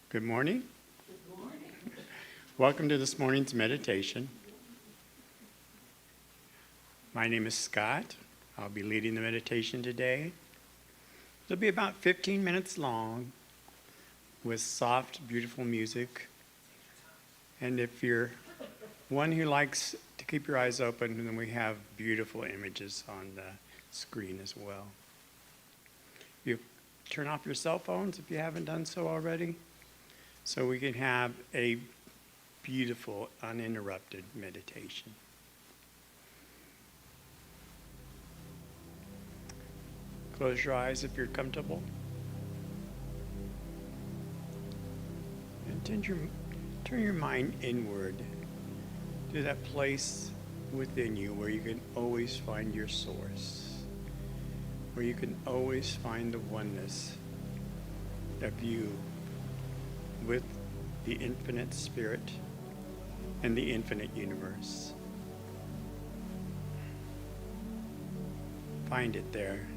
Good morning. Good morning. Welcome to this morning's meditation. My name is Scott. I'll be leading the meditation today. It'll be about 15 minutes long with soft, beautiful music. And if you're one who likes to keep your eyes open, then we have beautiful images on the screen as well. You turn off your cell phones if you haven't done so already, so we can have a beautiful, uninterrupted meditation. Close your eyes if you're comfortable. And turn your mind inward to that place within you where you can always find your source, where you can always find the oneness of you with the infinite spirit and the infinite universe. Find it there.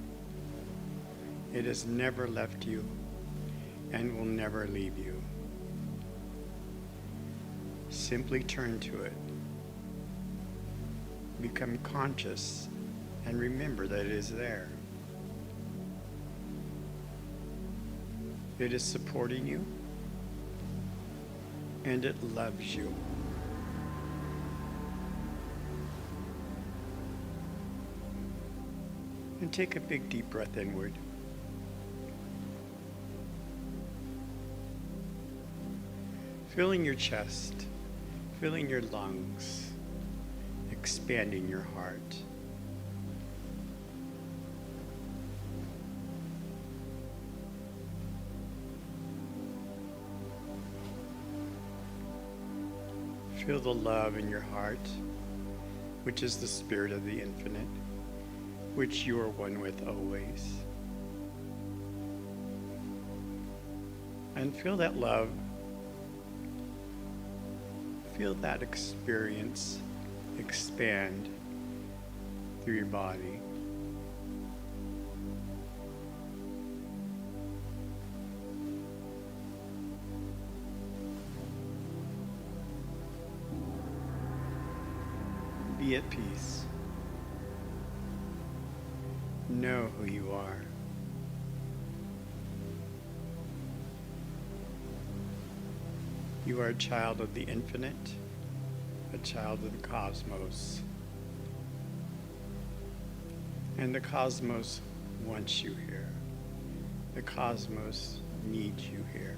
It has never left you and will never leave you. Simply turn to it. Become conscious and remember that it is there. It is supporting you and it loves you. And take a big deep breath inward. Filling your chest, filling your lungs, expanding your heart. Feel the love in your heart, which is the spirit of the infinite, which you are one with always. And feel that love. Feel that experience expand through your body. Be at peace. Know who you are. You are a child of the infinite, a child of the cosmos. And the cosmos wants you here. The cosmos needs you here.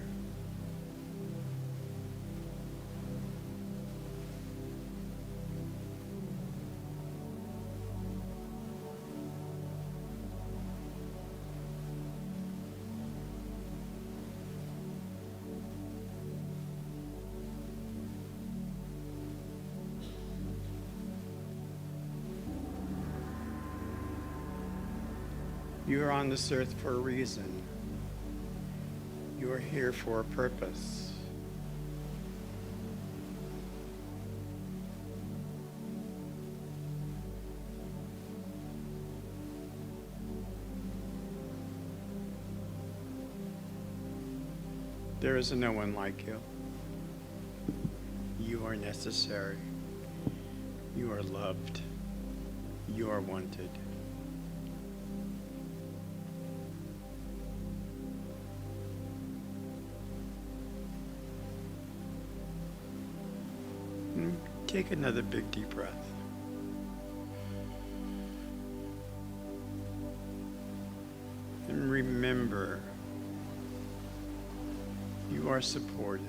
You are on this earth for a reason. You are here for a purpose. There is no one like you. You are necessary. You are loved. You are wanted. Take another big deep breath. And remember, you are supported.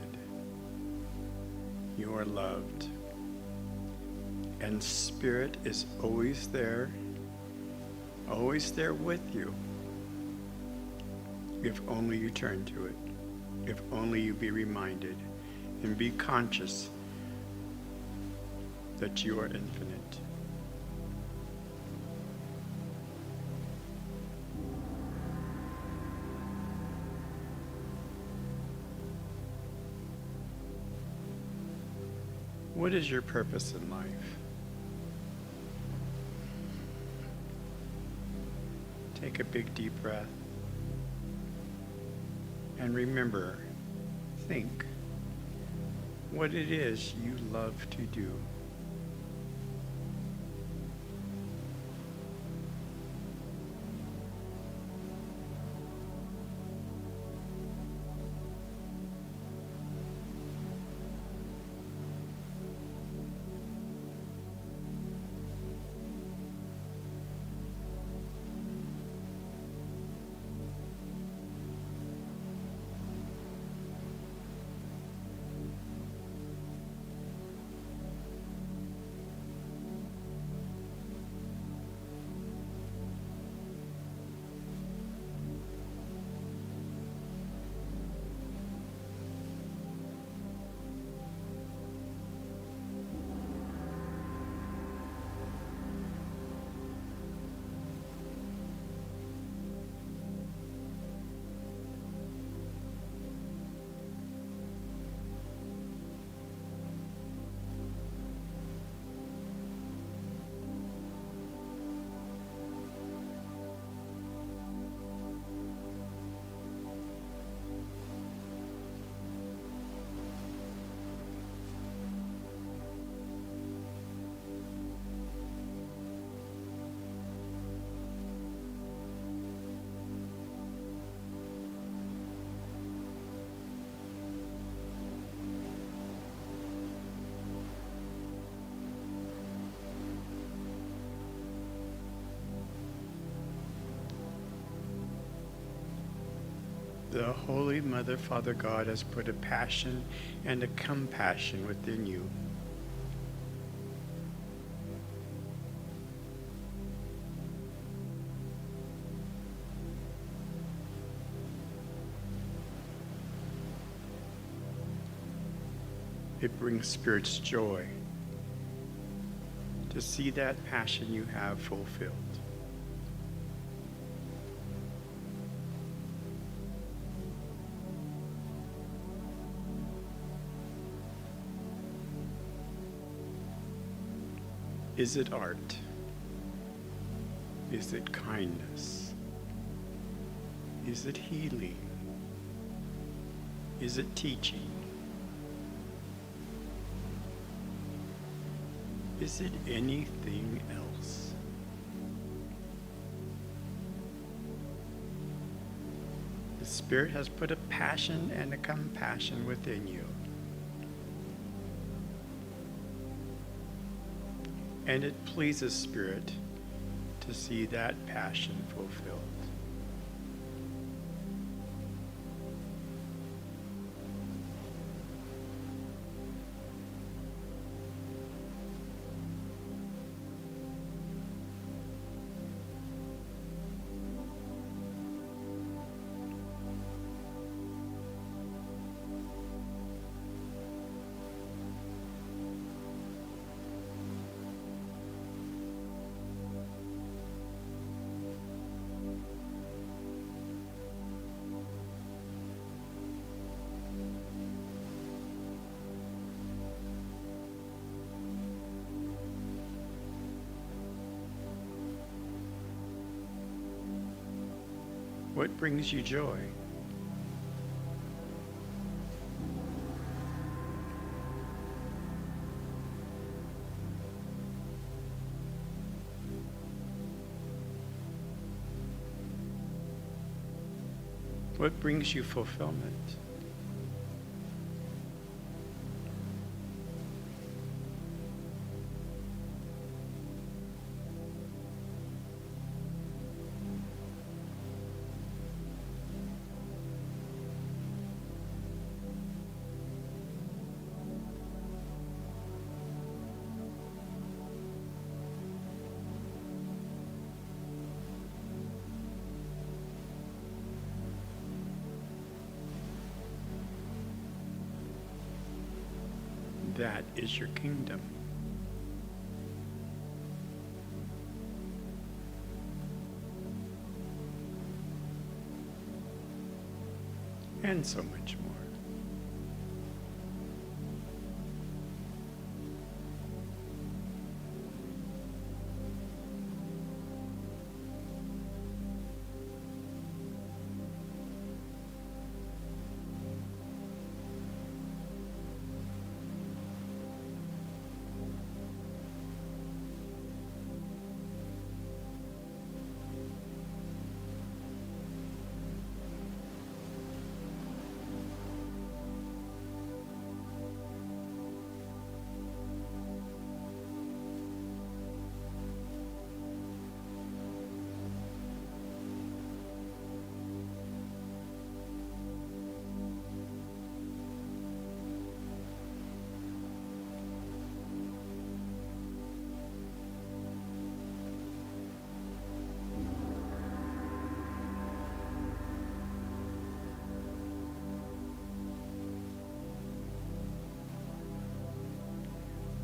You are loved. And Spirit is always there with you. If only you turn to it. If only you be reminded and be conscious that you are infinite. What is your purpose in life? Take a big deep breath and remember, think what it is you love to do. The Holy Mother, Father God, has put a passion and a compassion within you. It brings Spirit's joy to see that passion you have fulfilled. Is it art? Is it kindness? Is it healing? Is it teaching? Is it anything else? The Spirit has put a passion and a compassion within you. And it pleases Spirit to see that passion fulfilled. What brings you joy? What brings you fulfillment? That is your kingdom. And so much more.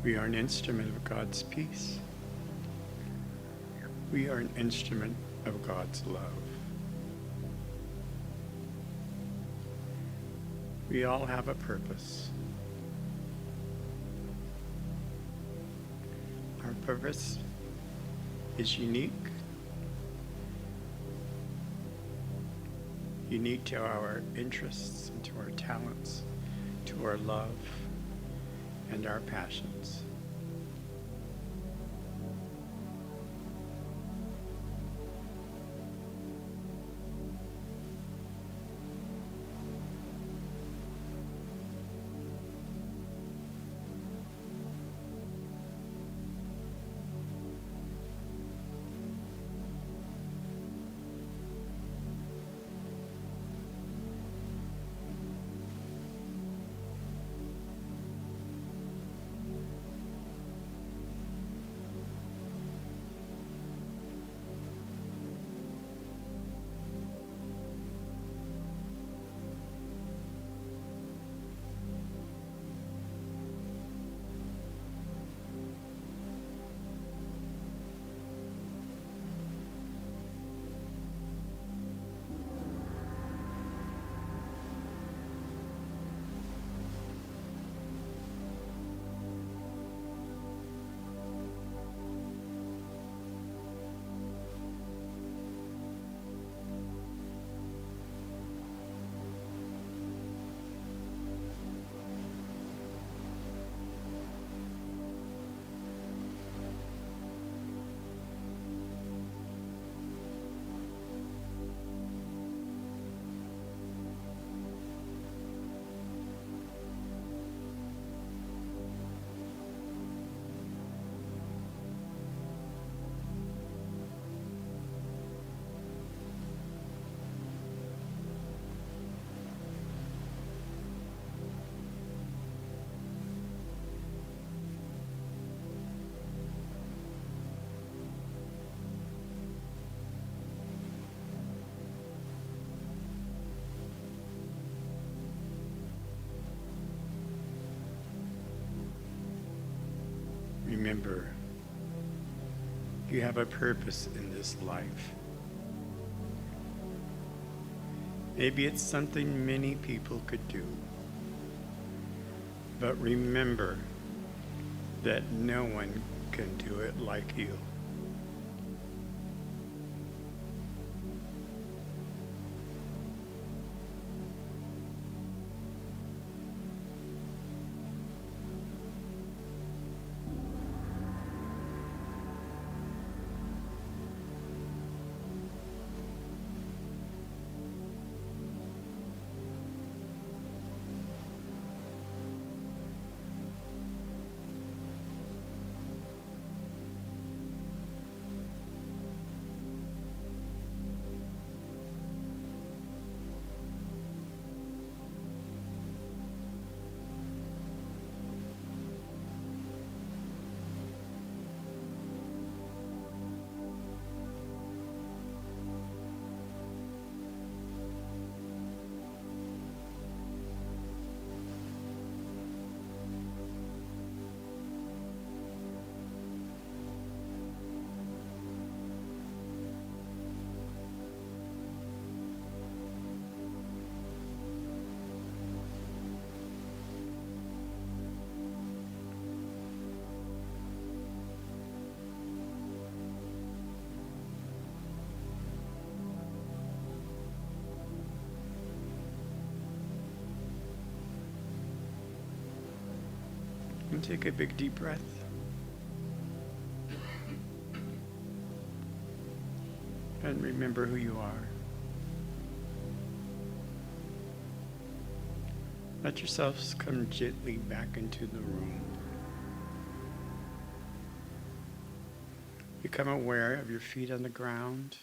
We are an instrument of God's peace. We are an instrument of God's love. We all have a purpose. Our purpose is unique to our interests and to our talents, to our love and our passions. Remember, you have a purpose in this life. Maybe it's something many people could do. But remember that no one can do it like you. And take a big deep breath. And remember who you are. Let yourselves come gently back into the room. Become aware of your feet on the ground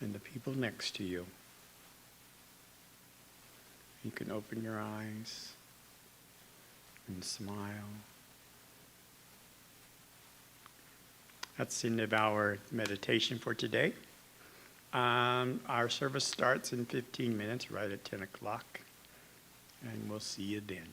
and the people next to you. You can open your eyes and smile. That's the end of our meditation for today. Our service starts in 15 minutes, right at 10 o'clock, and we'll see you then.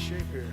shape here.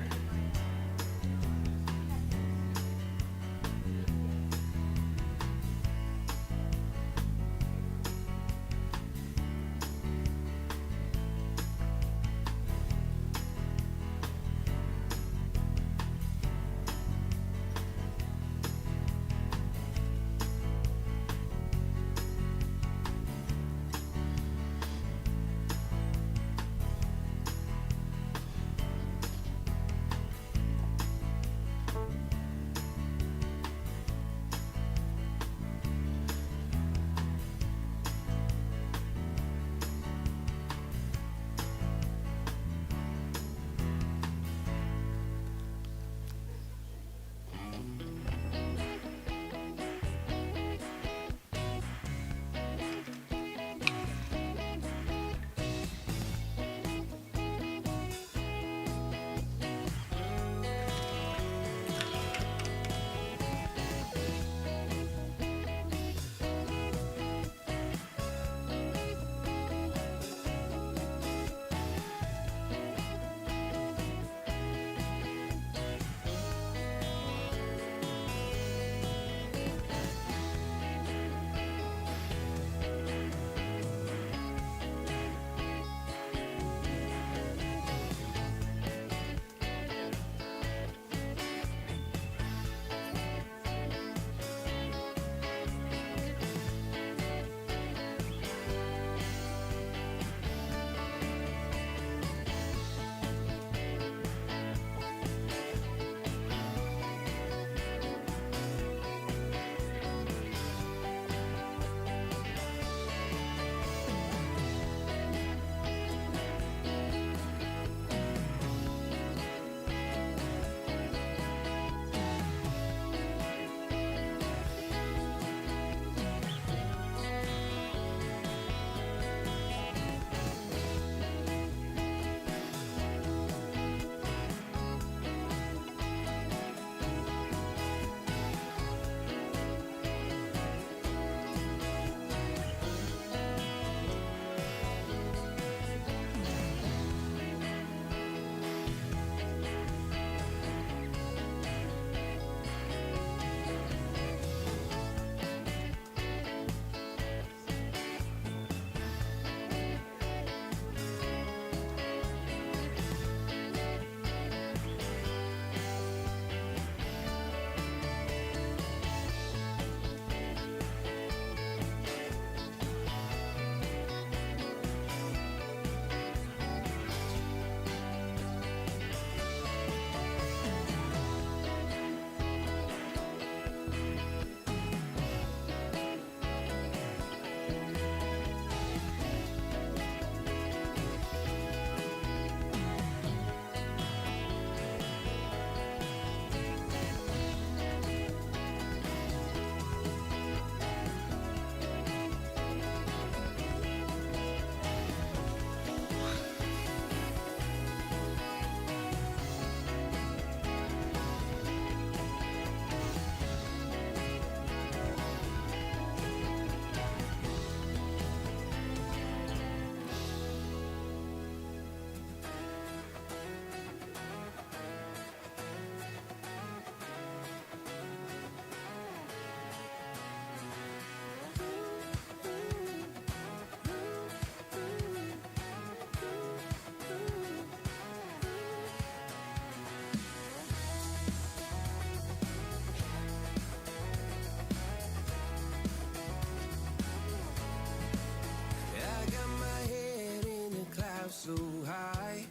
So high,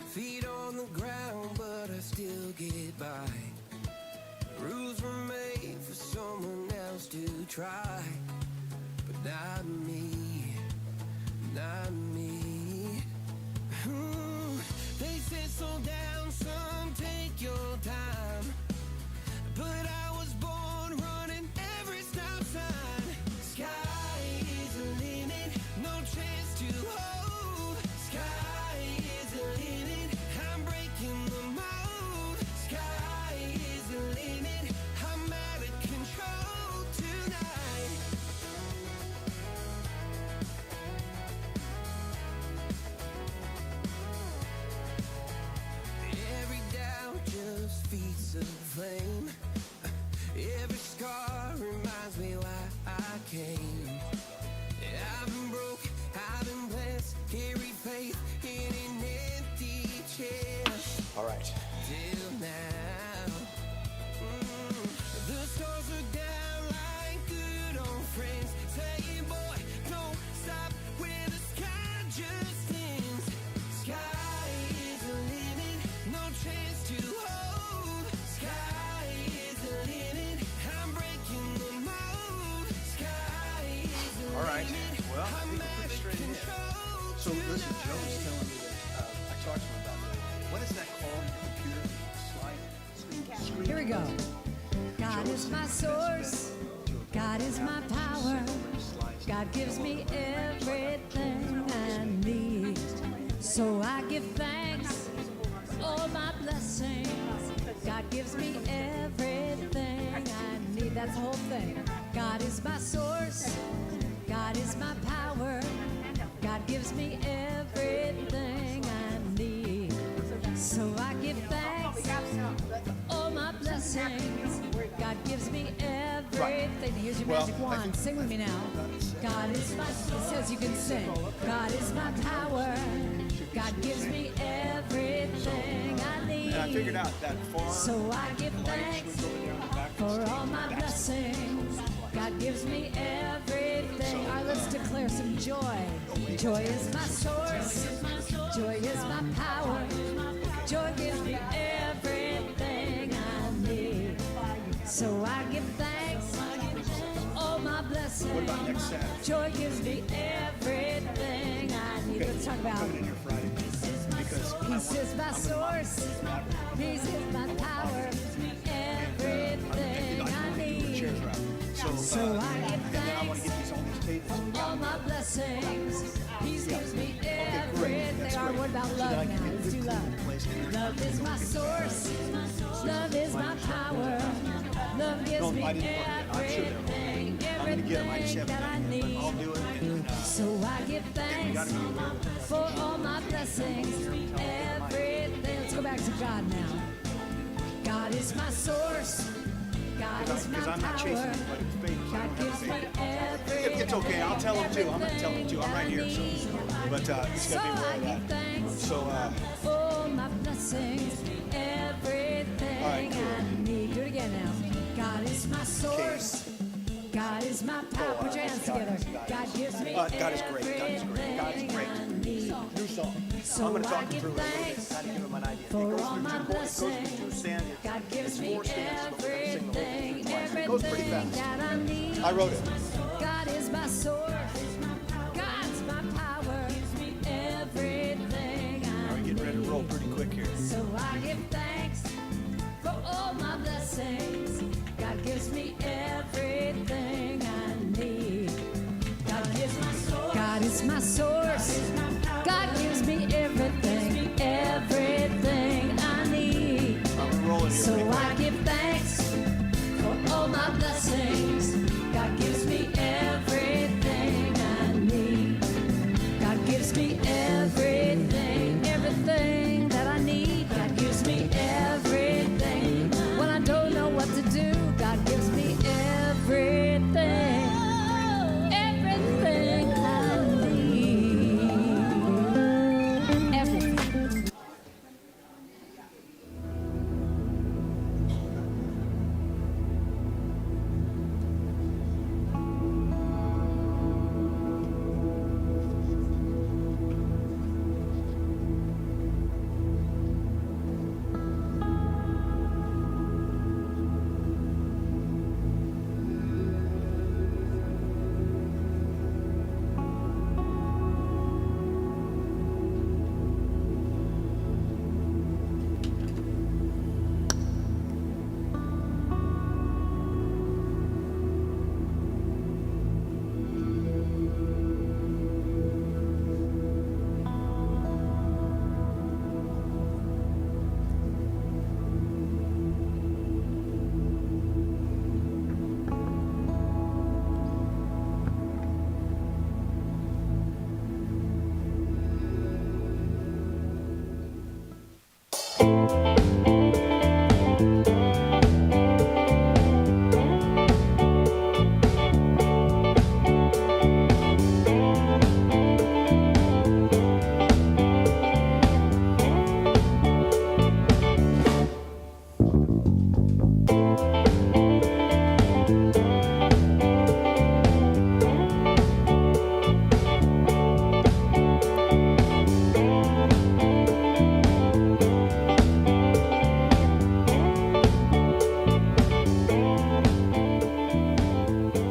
feet on the ground, but I still get by. Rules were made for someone else to try, but not me, not me. They said slow down, son, take your time, but I was born running every stop sign. Sky is the limit, no chance to hold. Sky is the limit, I'm breaking the mold. Sky is the limit, I'm out of control tonight. Joe was telling me that, I talked to him about that. What is that called in your computer? Screen Here we go. God is my source. God is my power. God gives me everything I need. So I give thanks for all my blessings. God gives me everything I need. That's the whole thing. God is my source. God is my power. God gives me everything I need. So I give thanks for all my blessings. God gives me everything. Here's your magic wand. Sing with me now. God is my, it says you can sing. God is my power. God gives me everything I need. And I figured out that farm. So I give thanks for all my blessings. God gives me everything. All right, let's declare some joy. Joy is my source. Joy is my power. Joy gives me everything I need. So I give thanks for all my blessings. What about next Saturday? Joy gives me everything I need. Let's talk about Coming in here Friday. Because peace is my source. Peace is my power. Everything I need. So I give and then I want to get thanks these on these tables. all my blessings. Peace gives me great. everything. That's All right, great. what about So love then I now? can Let's do love. Love is my source. Love is my power. Love gives me I didn't work yet. I'm sure they're everything, I'm going to get them. I just everything haven't. that I need. I'll do it. And, So I give thanks for all my blessings, everything. Let's go back to God now. God is my source. God is my because I'm not chasing power. anybody's faith. I God don't gives have me faith. everything. It's okay. I'll tell them too. I'm going to tell them too. I'm right here. So, but you just So got to be aware I of give that. thanks So, for my blessings, everything right, cool. I need. Do it again now. God is my source. God is my power. Put your hands together. God gives me God is great. God is great. God is everything great. I need. new song. So I'm going to I talk you give through it. thanks How to give them an idea. for It goes all through my two points. It goes through two stands. God gives It's me four stands, but we're gonna sing the whole everything, thing twice. It goes pretty everything fast. that I need. I wrote it. God is my source. God's my power. Everything I We're getting ready to roll pretty quick here. So I give thanks for all my blessings. God gives me everything I need. God is my source. God gives me everything, everything I need. I'm rolling here So pretty quick. I give thanks for all my blessings. God gives me everything I need. God gives me everything, everything that I need. God gives me everything. When I don't know what to do, God gives me everything, everything I need. Everything.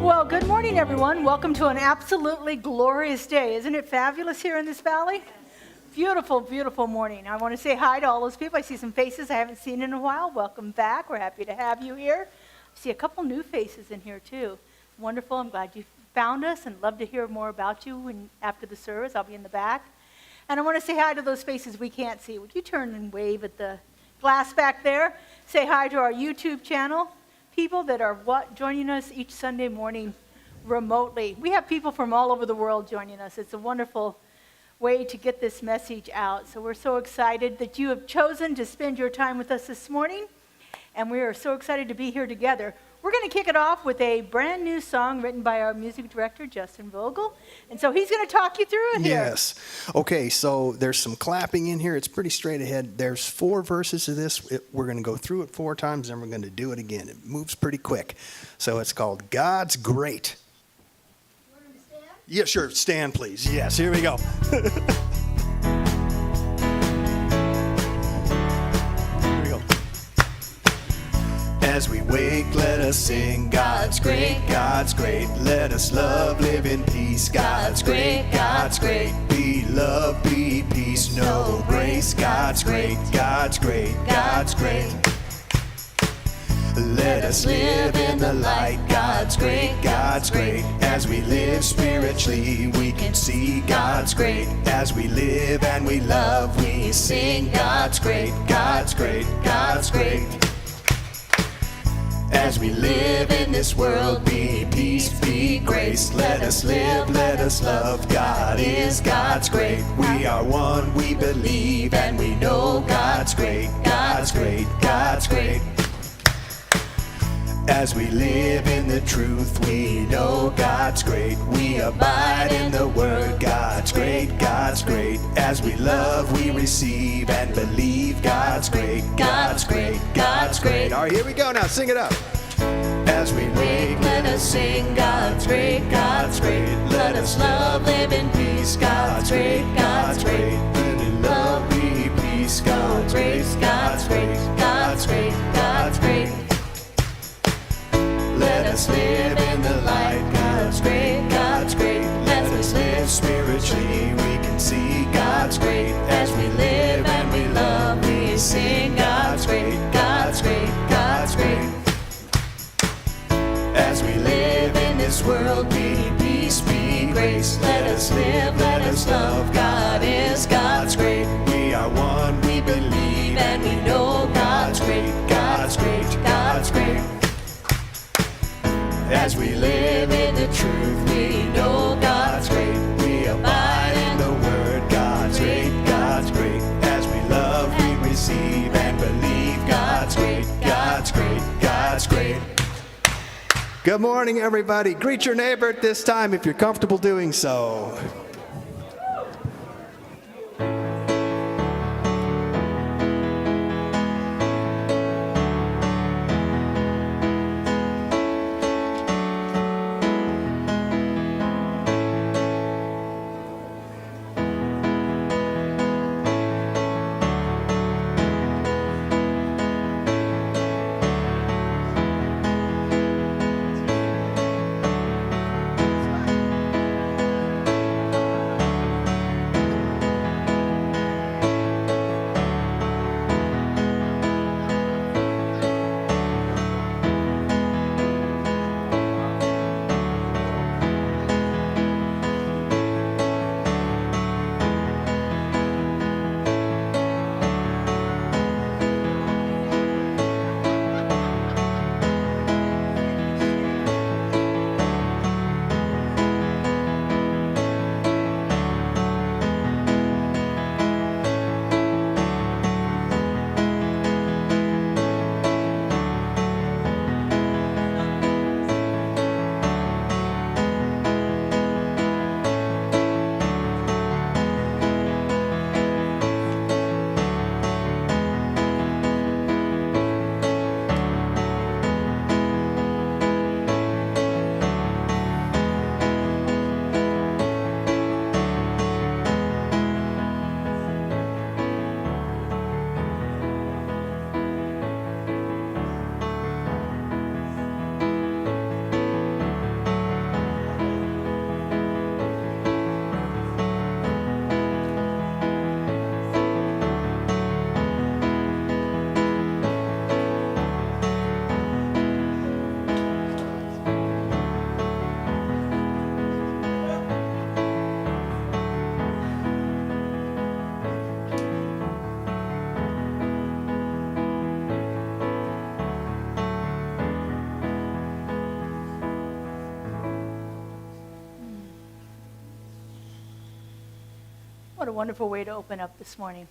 Well, good morning, everyone. Welcome to an absolutely glorious day. Isn't it fabulous here in this valley? Beautiful, beautiful morning. I want to say hi to all those people. I see some faces I haven't seen in a while. Welcome back. We're happy to have you here. I see a couple new faces in here too. Wonderful. I'm glad you found us and love to hear more about you after the service. I'll be in the back. And I want to say hi to those faces we can't see. Would you turn and wave at the glass back there? Say hi to our YouTube channel, people that are joining us each Sunday morning remotely. We have people from all over the world joining us. It's a wonderful way to get this message out. So we're so excited that you have chosen to spend your time with us this morning, and we are so excited to be here together. We're going to kick it off with a brand new song written by our music director, Justin Vogel, and so he's going to talk you through it here. Yes. Okay, so there's some clapping in here. It's pretty straight ahead. There's 4 verses of this. We're going to go through it 4 times, and we're going to do it again. It moves pretty quick. So it's called God's Great. Yeah, sure. Stand, please. Yes, here we go. Here we go. As we wake, let us sing God's great, God's great. Let us love, live in peace. God's great, God's great. Be love, be peace, know grace. God's great, God's great, God's great. Let us live in the light, God's great, God's great. As we live spiritually, we can see God's great. As we live and we love, we sing God's great, God's great, God's great. As we live in this world, be peace, be grace. Let us live, let us love. God is God's great. We are one, we believe, and we know God's great, God's great, God's great. As we live in the truth, we know God's great. We abide in the word, God's great, God's great. As we love, we receive and believe God's great, God's great, God's great. All right, here we go now, sing it up. As we wake, let us sing God's great, God's great. Let us love, live in peace, God's great, God's great. Let in love be peace, God's grace, God's great, God's great, God's great. Let us live in the light, God's great, God's great. Let us live spiritually, we can see God's great. As we live and we love, we sing God's great, God's great, God's great. As we live in this world, be peace, be grace. Let us live, let us love. God is God's great. We are one, we believe, and we know God's great, God's great, God's great. As we live in the truth, we know God's great. We abide in the word, God's great, God's great. As we love, we receive and believe God's great, God's great, God's great. Good morning, everybody. Greet your neighbor at this time if you're comfortable doing so. What a wonderful way to open up this morning.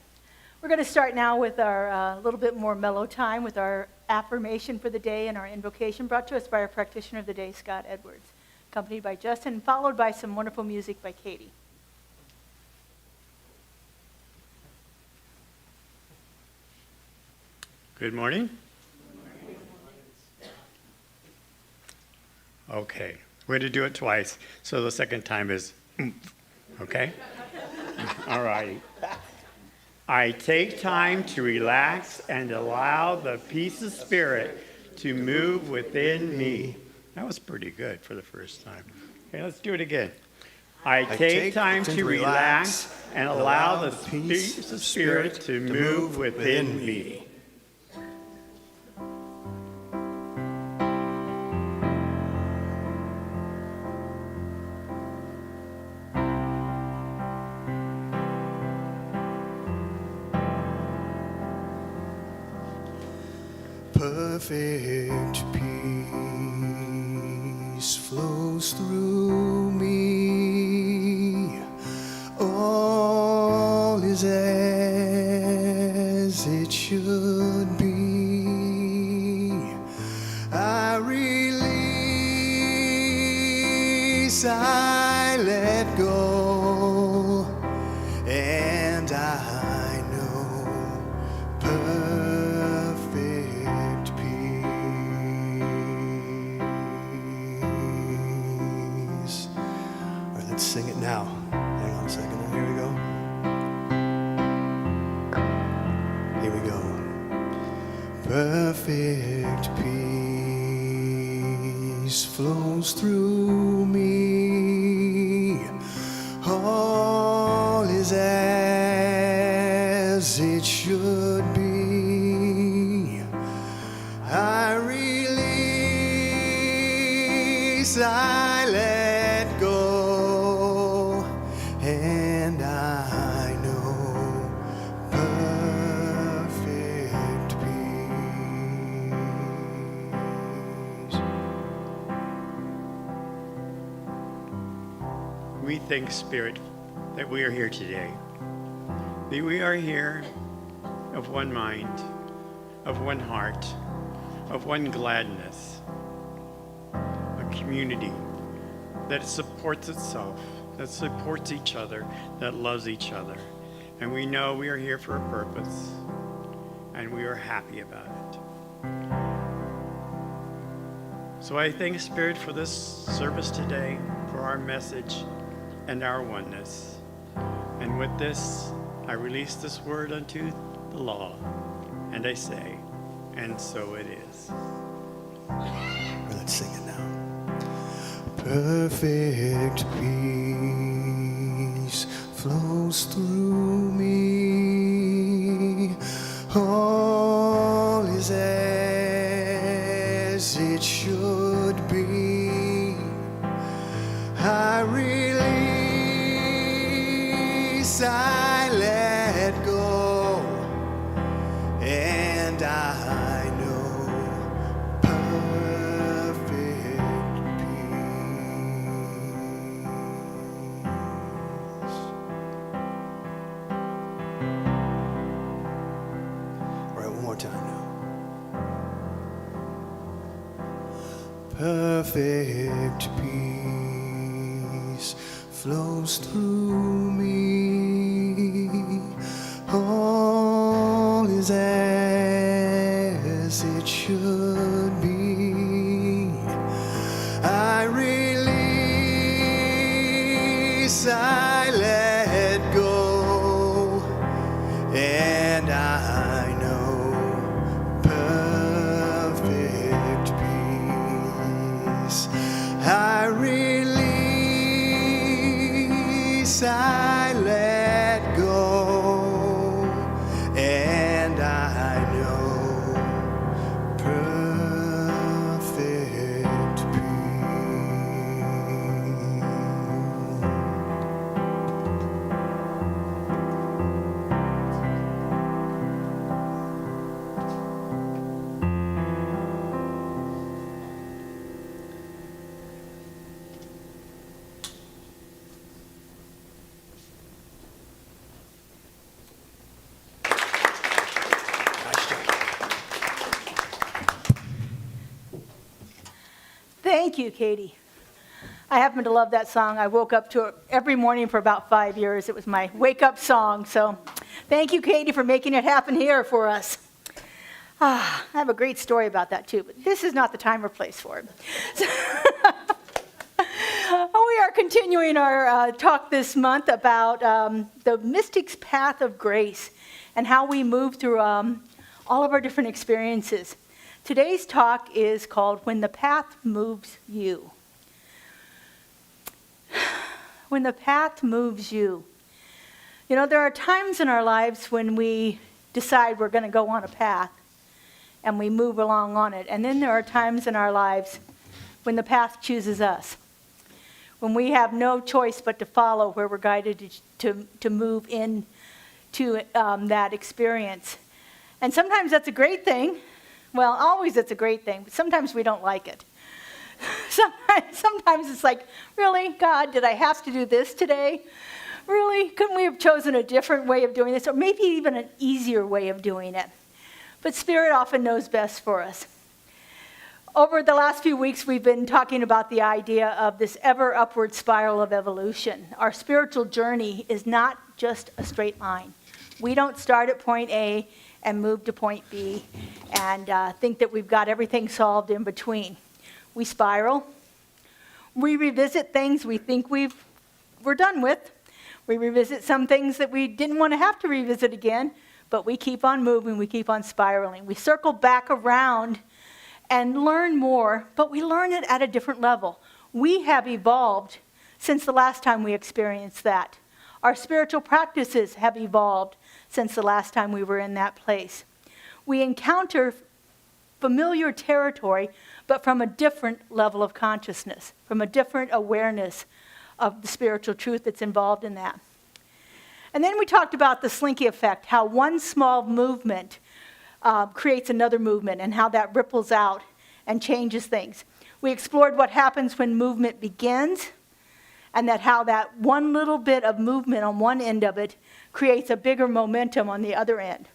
We're going to start now with our little bit more mellow time with our affirmation for the day and our invocation brought to us by our practitioner of the day, Scott Edwards, accompanied by Justin, followed by some wonderful music by Katie. Good morning. Okay, we're going to do it twice, so the second time is okay? All righty. I take time to relax and allow the peace of spirit to move within me. That was pretty good for the first time. Okay, let's do it again. I take time to relax and allow the peace of spirit to move within me. Perfect peace flows through me. All is as it should be. I release, I let go, and I know perfect peace. All right, let's sing it now. Hang on a second. Here we go. Here we go. Perfect peace flows through me. All is as it should be. I release, I let go, and I know perfect peace. We thank Spirit that we are here today. That we are here of one mind, of one heart, of one gladness. A community that supports itself, that supports each other, that loves each other. And we know we are here for a purpose, and we are happy about it. So I thank Spirit for this service today, for our message and our oneness. And with this, I release this word unto the law, and I say, and so it is. Let's sing it now. Perfect peace flows through me. All is as it should be. I release, I let go, and I know perfect peace. All right, one more time now. Perfect peace flows through me. All is as it should be. I release, I let go, and I know perfect peace. I release, I let go, and I know perfect peace. Thank you, Katie. I happen to love that song. I woke up to it every morning for about 5 years. It was my wake-up song. So thank you, Katie, for making it happen here for us. I have a great story about that, too, but this is not the time or place for it. We are continuing our talk this month about the mystic's path of grace and how we move through all of our different experiences. Today's talk is called When the Path Moves You. When the path moves you. You know, there are times in our lives when we decide we're going to go on a path and we move along on it. And then there are times in our lives when the path chooses us. When we have no choice but to follow where we're guided to move into that experience. And sometimes that's a great thing. Well, always it's a great thing, but sometimes we don't like it. Sometimes it's like, really, God, did I have to do this today? Really? Couldn't we have chosen a different way of doing this? Or maybe even an easier way of doing it? But Spirit often knows best for us. Over the last few weeks, we've been talking about the idea of this ever upward spiral of evolution. Our spiritual journey is not just a straight line. We don't start at point A and move to point B and think that we've got everything solved in between. We spiral. We revisit things we think we're done with. We revisit some things that we didn't want to have to revisit again, but we keep on moving, we keep on spiraling. We circle back around and learn more, but we learn it at a different level. We have evolved since the last time we experienced that. Our spiritual practices have evolved since the last time we were in that place. We encounter familiar territory, but from a different level of consciousness, from a different awareness of the spiritual truth that's involved in that. And then we talked about the slinky effect, how one small movement creates another movement and how that ripples out and changes things. We explored what happens when movement begins and that how that one little bit of movement on one end of it creates a bigger momentum on the other end.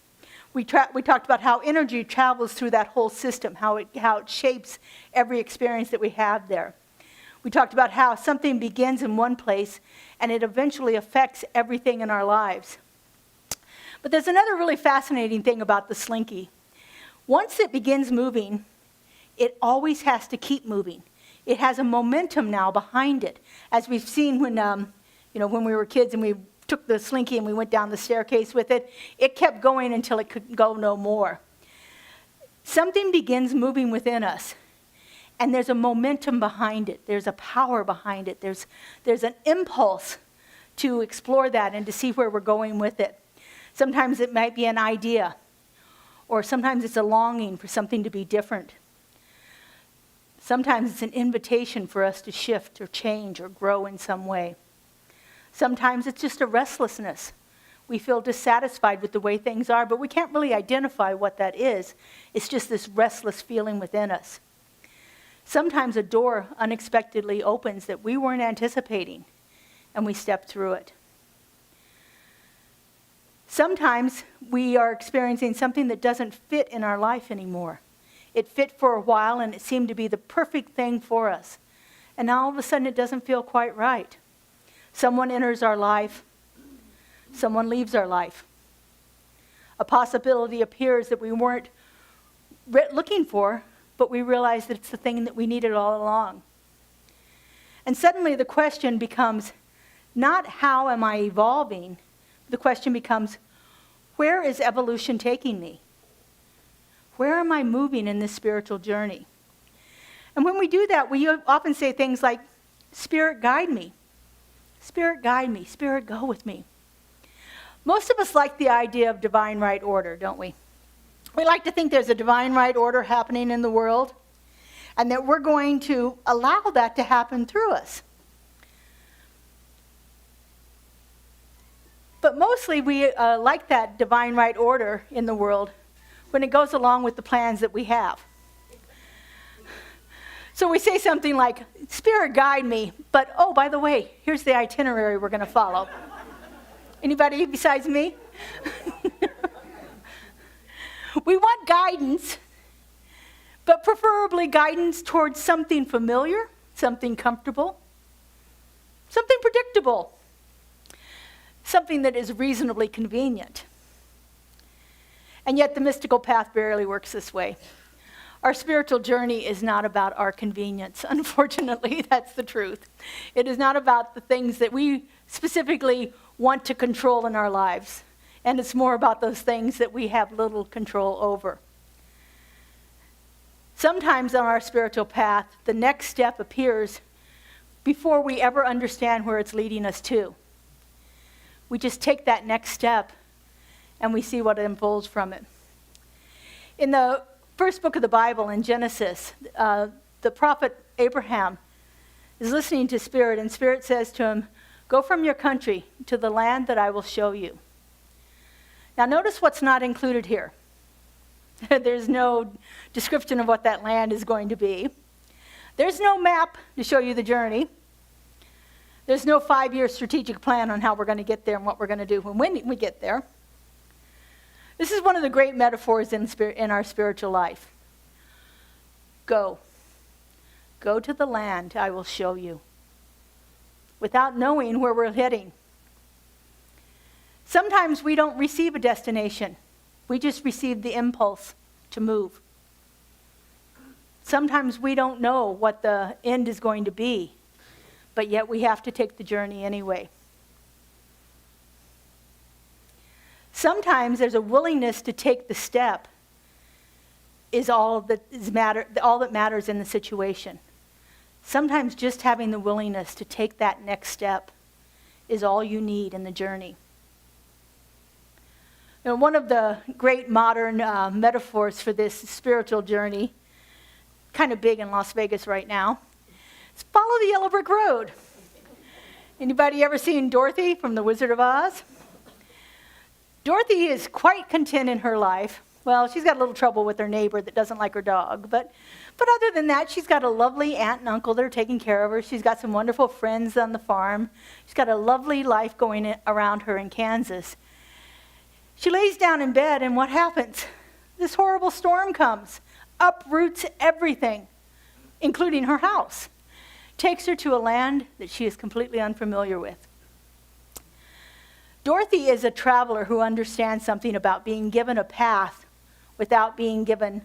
We talked about how energy travels through that whole system, how it shapes every experience that we have there. We talked about how something begins in one place and it eventually affects everything in our lives. But there's another really fascinating thing about the slinky. Once it begins moving, it always has to keep moving. It has a momentum now behind it. As we've seen when we were kids and we took the slinky and we went down the staircase with it, it kept going until it could go no more. Something begins moving within us. And there's a momentum behind it. There's a power behind it. There's an impulse to explore that and to see where we're going with it. Sometimes it might be an idea, or sometimes it's a longing for something to be different. Sometimes it's an invitation for us to shift or change or grow in some way. Sometimes it's just a restlessness. We feel dissatisfied with the way things are, but we can't really identify what that is. It's just this restless feeling within us. Sometimes a door unexpectedly opens that we weren't anticipating, and we step through it. Sometimes we are experiencing something that doesn't fit in our life anymore. It fit for a while, and it seemed to be the perfect thing for us. And now all of a sudden it doesn't feel quite right. Someone enters our life. Someone leaves our life. A possibility appears that we weren't looking for, but we realize that it's the thing that we needed all along. And suddenly the question becomes not how am I evolving, the question becomes where is evolution taking me? Where am I moving in this spiritual journey? And when we do that, we often say things like, Spirit, guide me. Spirit, guide me. Spirit, go with me. Most of us like the idea of divine right order, don't we? We like to think there's a divine right order happening in the world and that we're going to allow that to happen through us. But mostly we like that divine right order in the world when it goes along with the plans that we have. So we say something like, Spirit, guide me, but oh, by the way, here's the itinerary we're going to follow. Anybody besides me? We want guidance, but preferably guidance towards something familiar, something comfortable, something predictable, something that is reasonably convenient. And yet the mystical path barely works this way. Our spiritual journey is not about our convenience. Unfortunately, that's the truth. It is not about the things that we specifically want to control in our lives. And it's more about those things that we have little control over. Sometimes on our spiritual path, the next step appears before we ever understand where it's leading us to. We just take that next step and we see what unfolds from it. In the first book of the Bible, in Genesis, the prophet Abraham is listening to Spirit, and Spirit says to him, "Go from your country to the land that I will show you." Now notice what's not included here. There's no description of what that land is going to be. There's no map to show you the journey. There's no 5-year strategic plan on how we're going to get there and what we're going to do when we get there. This is one of the great metaphors in our spiritual life. Go. Go to the land I will show you, without knowing where we're heading. Sometimes we don't receive a destination. We just receive the impulse to move. Sometimes we don't know what the end is going to be, but yet we have to take the journey anyway. Sometimes there's a willingness to take the step is all that matters in the situation. Sometimes just having the willingness to take that next step is all you need in the journey. You know, one of the great modern metaphors for this spiritual journey, kind of big in Las Vegas right now, is follow the yellow brick road. Anybody ever seen Dorothy from The Wizard of Oz? Dorothy is quite content in her life. Well, she's got a little trouble with her neighbor that doesn't like her dog, but other than that, she's got a lovely aunt and uncle that are taking care of her. She's got some wonderful friends on the farm. She's got a lovely life going around her in Kansas. She lays down in bed, and what happens? This horrible storm comes, uproots everything, including her house, takes her to a land that she is completely unfamiliar with. Dorothy is a traveler who understands something about being given a path without being given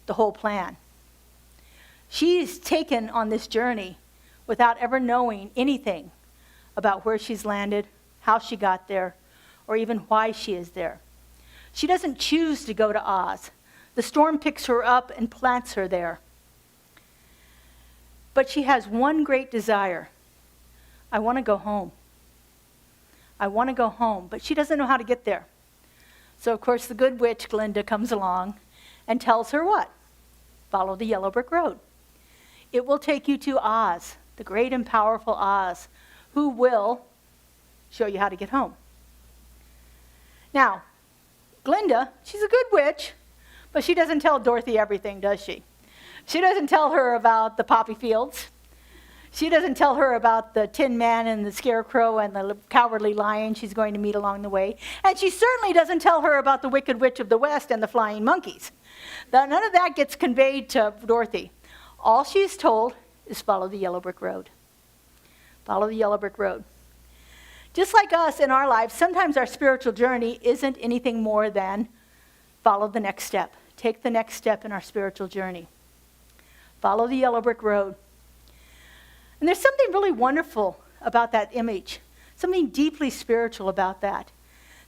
the whole plan. She's taken on this journey without ever knowing anything about where she's landed, how she got there, or even why she is there. She doesn't choose to go to Oz. The storm picks her up and plants her there. But she has one great desire. I want to go home. I want to go home, but she doesn't know how to get there. So, of course, the good witch, Glinda, comes along and tells her what? Follow the yellow brick road. It will take you to Oz, the great and powerful Oz, who will show you how to get home. Now, Glinda, she's a good witch, but she doesn't tell Dorothy everything, does she? She doesn't tell her about the poppy fields. She doesn't tell her about the Tin Man and the Scarecrow and the Cowardly Lion she's going to meet along the way. And she certainly doesn't tell her about the Wicked Witch of the West and the flying monkeys. None of that gets conveyed to Dorothy. All she's told is follow the yellow brick road. Follow the yellow brick road. Just like us in our lives, sometimes our spiritual journey isn't anything more than follow the next step. Take the next step in our spiritual journey. Follow the yellow brick road. And there's something really wonderful about that image, something deeply spiritual about that.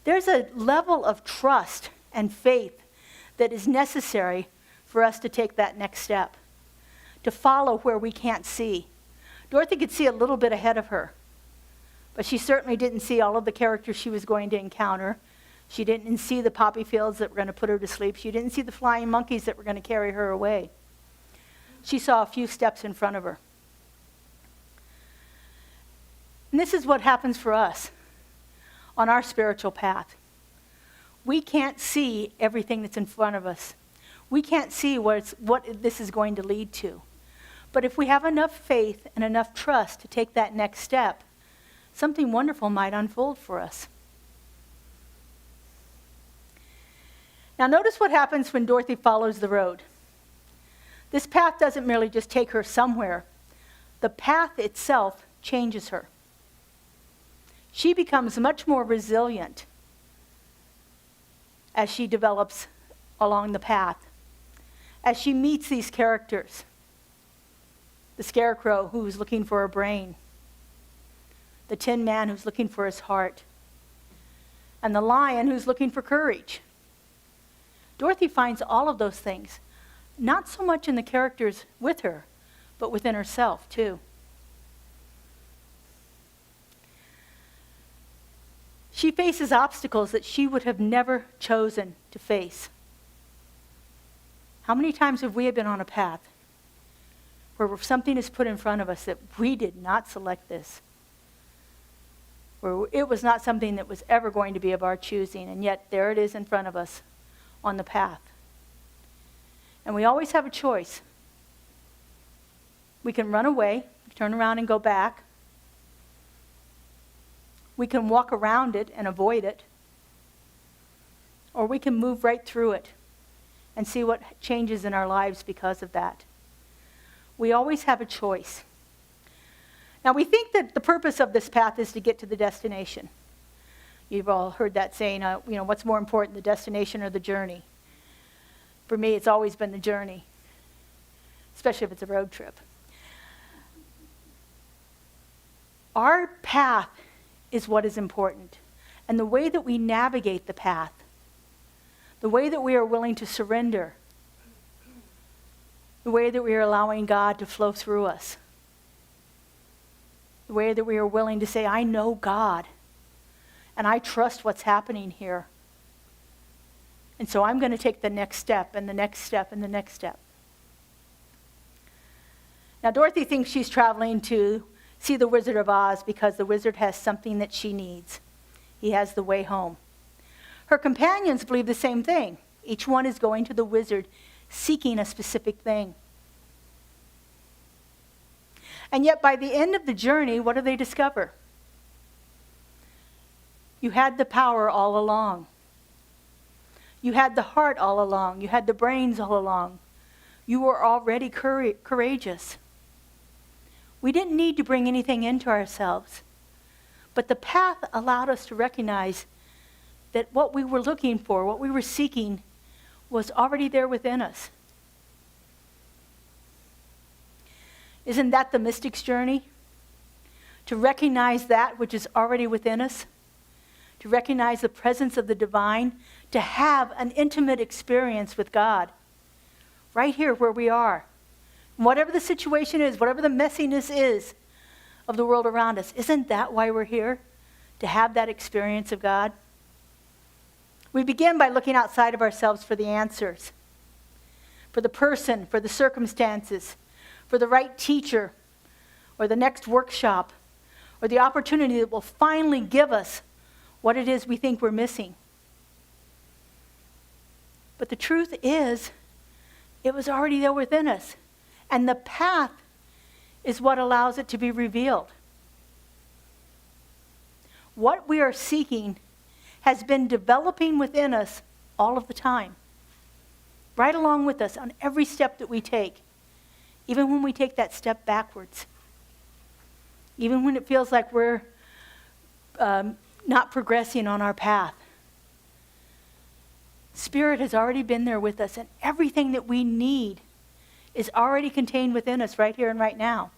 There's a level of trust and faith that is necessary for us to take that next step, to follow where we can't see. Dorothy could see a little bit ahead of her, but she certainly didn't see all of the characters she was going to encounter. She didn't see the poppy fields that were going to put her to sleep. She didn't see the flying monkeys that were going to carry her away. She saw a few steps in front of her. And this is what happens for us on our spiritual path. We can't see everything that's in front of us. We can't see what this is going to lead to. But if we have enough faith and enough trust to take that next step, something wonderful might unfold for us. Now notice what happens when Dorothy follows the road. This path doesn't merely just take her somewhere. The path itself changes her. She becomes much more resilient as she develops along the path, as she meets these characters. The scarecrow who's looking for a brain, the Tin Man who's looking for his heart, and the lion who's looking for courage. Dorothy finds all of those things, not so much in the characters with her, but within herself too. She faces obstacles that she would have never chosen to face. How many times have we been on a path where something is put in front of us that we did not select this, where it was not something that was ever going to be of our choosing, and yet there it is in front of us on the path. And we always have a choice. We can run away, turn around and go back. We can walk around it and avoid it. Or we can move right through it and see what changes in our lives because of that. We always have a choice. Now, we think that the purpose of this path is to get to the destination. You've all heard that saying, what's more important, the destination or the journey? For me, it's always been the journey, especially if it's a road trip. Our path is what is important. And the way that we navigate the path, the way that we are willing to surrender, the way that we are allowing God to flow through us, the way that we are willing to say, I know God, and I trust what's happening here. And so I'm going to take the next step, and the next step, and the next step. Now, Dorothy thinks she's traveling to see the Wizard of Oz because the wizard has something that she needs. He has the way home. Her companions believe the same thing. Each one is going to the wizard seeking a specific thing. And yet by the end of the journey, what do they discover? You had the power all along. You had the heart all along. You had the brains all along. You were already courageous. We didn't need to bring anything into ourselves. But the path allowed us to recognize that what we were looking for, what we were seeking, was already there within us. Isn't that the mystic's journey? To recognize that which is already within us, to recognize the presence of the divine, to have an intimate experience with God, right here where we are. Whatever the situation is, whatever the messiness is of the world around us, isn't that why we're here? To have that experience of God? We begin by looking outside of ourselves for the answers, for the person, for the circumstances, for the right teacher, or the next workshop, or the opportunity that will finally give us what it is we think we're missing. But the truth is, it was already there within us. And the path is what allows it to be revealed. What we are seeking has been developing within us all of the time. Right along with us on every step that we take. Even when we take that step backwards. Even when it feels like we're not progressing on our path. Spirit has already been there with us, and everything that we need is already contained within us right here and right now.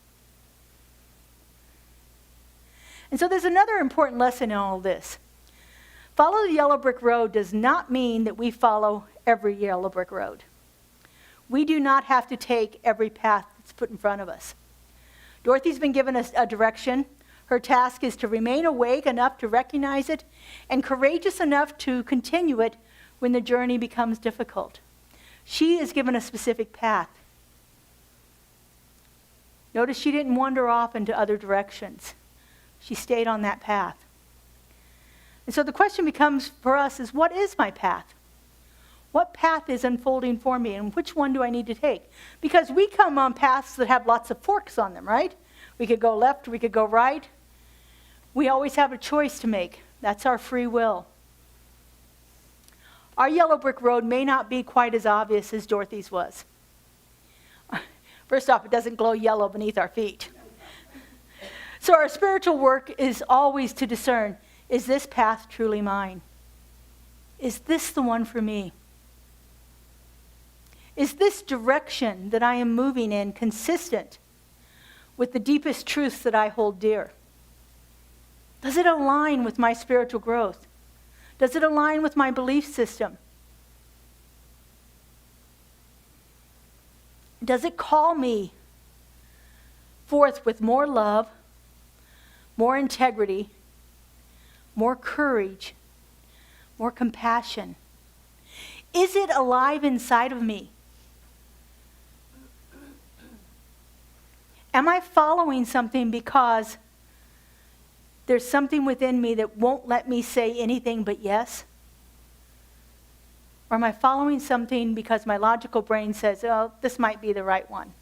And so there's another important lesson in all this. Follow the yellow brick road does not mean that we follow every yellow brick road. We do not have to take every path that's put in front of us. Dorothy's been given a direction. Her task is to remain awake enough to recognize it and courageous enough to continue it when the journey becomes difficult. She is given a specific path. Notice she didn't wander off into other directions. She stayed on that path. And so the question becomes for us is, what is my path? What path is unfolding for me, and which one do I need to take? Because we come on paths that have lots of forks on them, right? We could go left, we could go right. We always have a choice to make. That's our free will. Our yellow brick road may not be quite as obvious as Dorothy's was. First off, it doesn't glow yellow beneath our feet. So our spiritual work is always to discern, is this path truly mine? Is this the one for me? Is this direction that I am moving in consistent with the deepest truths that I hold dear? Does it align with my spiritual growth? Does it align with my belief system? Does it call me forth with more love, more integrity, more courage, more compassion? Is it alive inside of me? Am I following something because there's something within me that won't let me say anything but yes? Or am I following something because my logical brain says, oh, this might be the right one?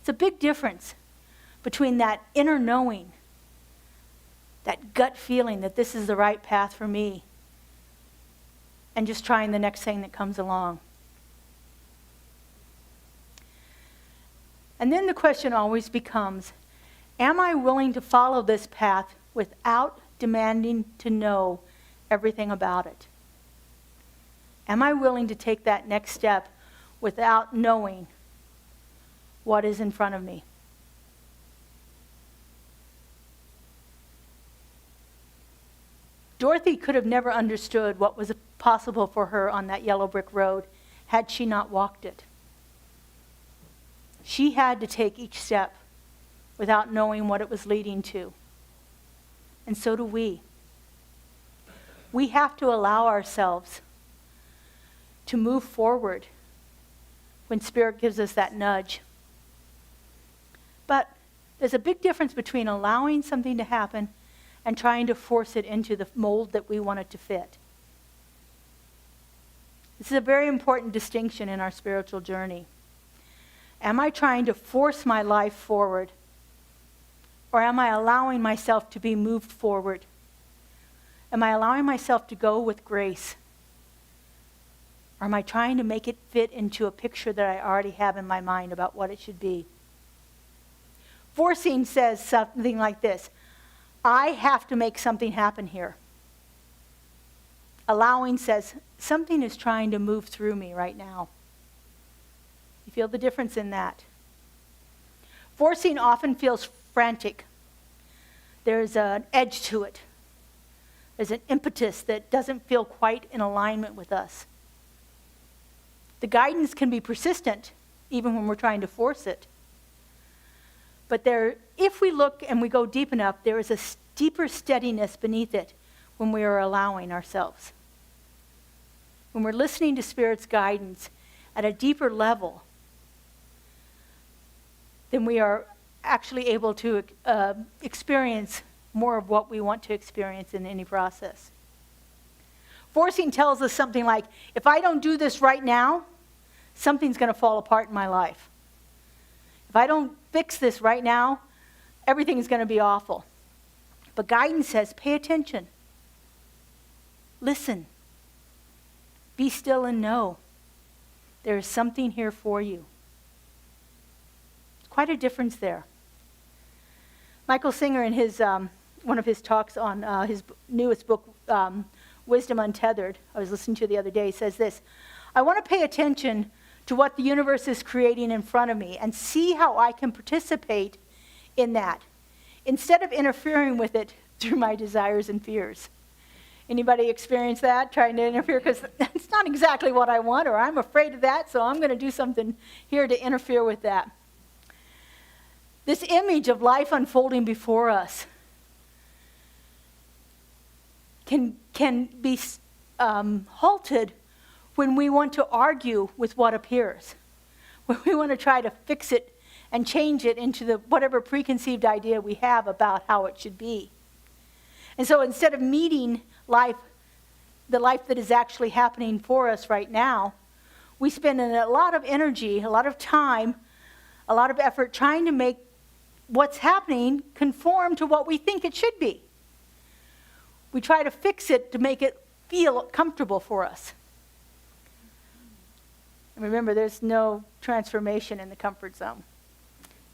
It's a big difference between that inner knowing, that gut feeling that this is the right path for me, and just trying the next thing that comes along. And then the question always becomes, am I willing to follow this path without demanding to know everything about it? Am I willing to take that next step without knowing what is in front of me? Dorothy could have never understood what was possible for her on that yellow brick road had she not walked it. She had to take each step without knowing what it was leading to. And so do we. We have to allow ourselves to move forward when Spirit gives us that nudge. But there's a big difference between allowing something to happen and trying to force it into the mold that we want it to fit. This is a very important distinction in our spiritual journey. Am I trying to force my life forward? Or am I allowing myself to be moved forward? Am I allowing myself to go with grace? Or am I trying to make it fit into a picture that I already have in my mind about what it should be? Forcing says something like this: I have to make something happen here. Allowing says, something is trying to move through me right now. You feel the difference in that? Forcing often feels frantic. There's an edge to it. There's an impetus that doesn't feel quite in alignment with us. The guidance can be persistent, even when we're trying to force it. But there, if we look and we go deep enough, there is a deeper steadiness beneath it when we are allowing ourselves. When we're listening to Spirit's guidance at a deeper level, then we are actually able to experience more of what we want to experience in any process. Forcing tells us something like, if I don't do this right now, something's going to fall apart in my life. If I don't fix this right now, everything's going to be awful. But guidance says, pay attention. Listen. Be still and know there is something here for you. Quite a difference there. Michael Singer, in his one of his talks on his newest book, Wisdom Untethered, I was listening to the other day, says this: I want to pay attention to what the universe is creating in front of me and see how I can participate in that, instead of interfering with it through my desires and fears. Anybody experience that, trying to interfere? Because it's not exactly what I want, or I'm afraid of that, so I'm going to do something here to interfere with that. This image of life unfolding before us can be halted when we want to argue with what appears, when we want to try to fix it and change it into whatever preconceived idea we have about how it should be. And so instead of meeting life, the life that is actually happening for us right now, we spend a lot of energy, a lot of time, a lot of effort trying to make what's happening conform to what we think it should be. We try to fix it to make it feel comfortable for us. And remember, there's no transformation in the comfort zone.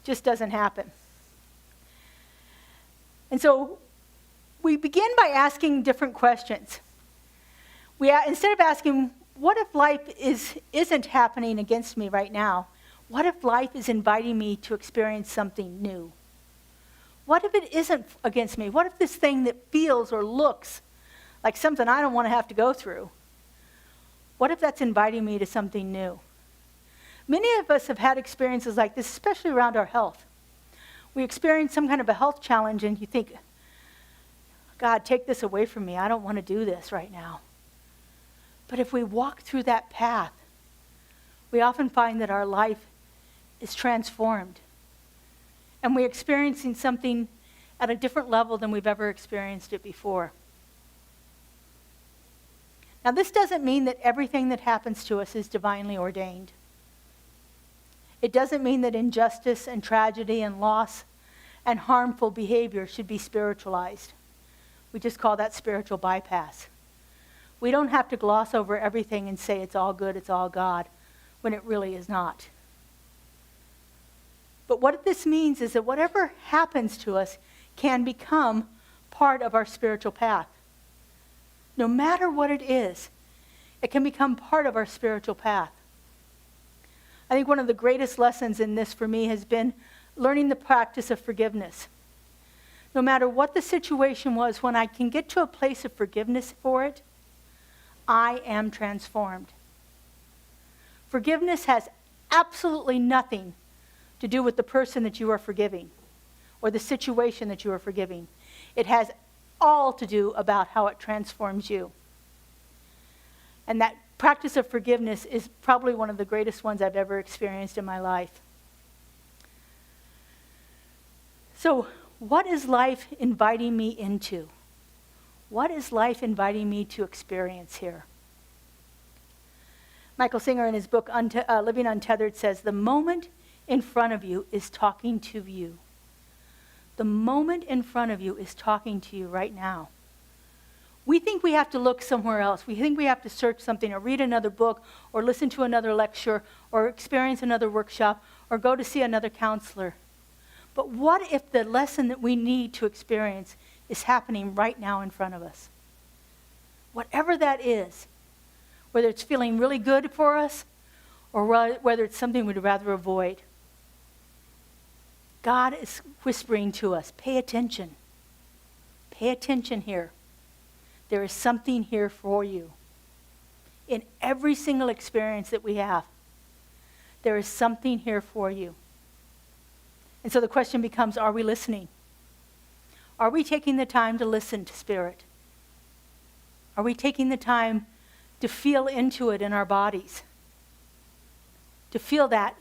Just doesn't happen. And so we begin by asking different questions. Instead of asking, what if life isn't happening against me right now? What if life is inviting me to experience something new? What if it isn't against me? What if this thing that feels or looks like something I don't want to have to go through? What if that's inviting me to something new? Many of us have had experiences like this, especially around our health. We experience some kind of a health challenge and you think, God, take this away from me. I don't want to do this right now. But if we walk through that path, we often find that our life is transformed. And we're experiencing something at a different level than we've ever experienced it before. Now, this doesn't mean that everything that happens to us is divinely ordained. It doesn't mean that injustice and tragedy and loss and harmful behavior should be spiritualized. We just call that spiritual bypass. We don't have to gloss over everything and say it's all good, it's all God, when it really is not. But what this means is that whatever happens to us can become part of our spiritual path. No matter what it is, it can become part of our spiritual path. I think one of the greatest lessons in this for me has been learning the practice of forgiveness. No matter what the situation was, when I can get to a place of forgiveness for it, I am transformed. Forgiveness has absolutely nothing to do with the person that you are forgiving or the situation that you are forgiving. It has all to do about how it transforms you. And that practice of forgiveness is probably one of the greatest ones I've ever experienced in my life. So, what is life inviting me into? What is life inviting me to experience here? Michael Singer, in his book Living Untethered, says, the moment in front of you is talking to you. The moment in front of you is talking to you right now. We think we have to look somewhere else. We think we have to search something or read another book or listen to another lecture or experience another workshop or go to see another counselor. But what if the lesson that we need to experience is happening right now in front of us? Whatever that is, whether it's feeling really good for us or whether it's something we'd rather avoid. God is whispering to us, pay attention. Pay attention here. There is something here for you. In every single experience that we have, there is something here for you. And so the question becomes, are we listening? Are we taking the time to listen to Spirit? Are we taking the time to feel into it in our bodies? To feel that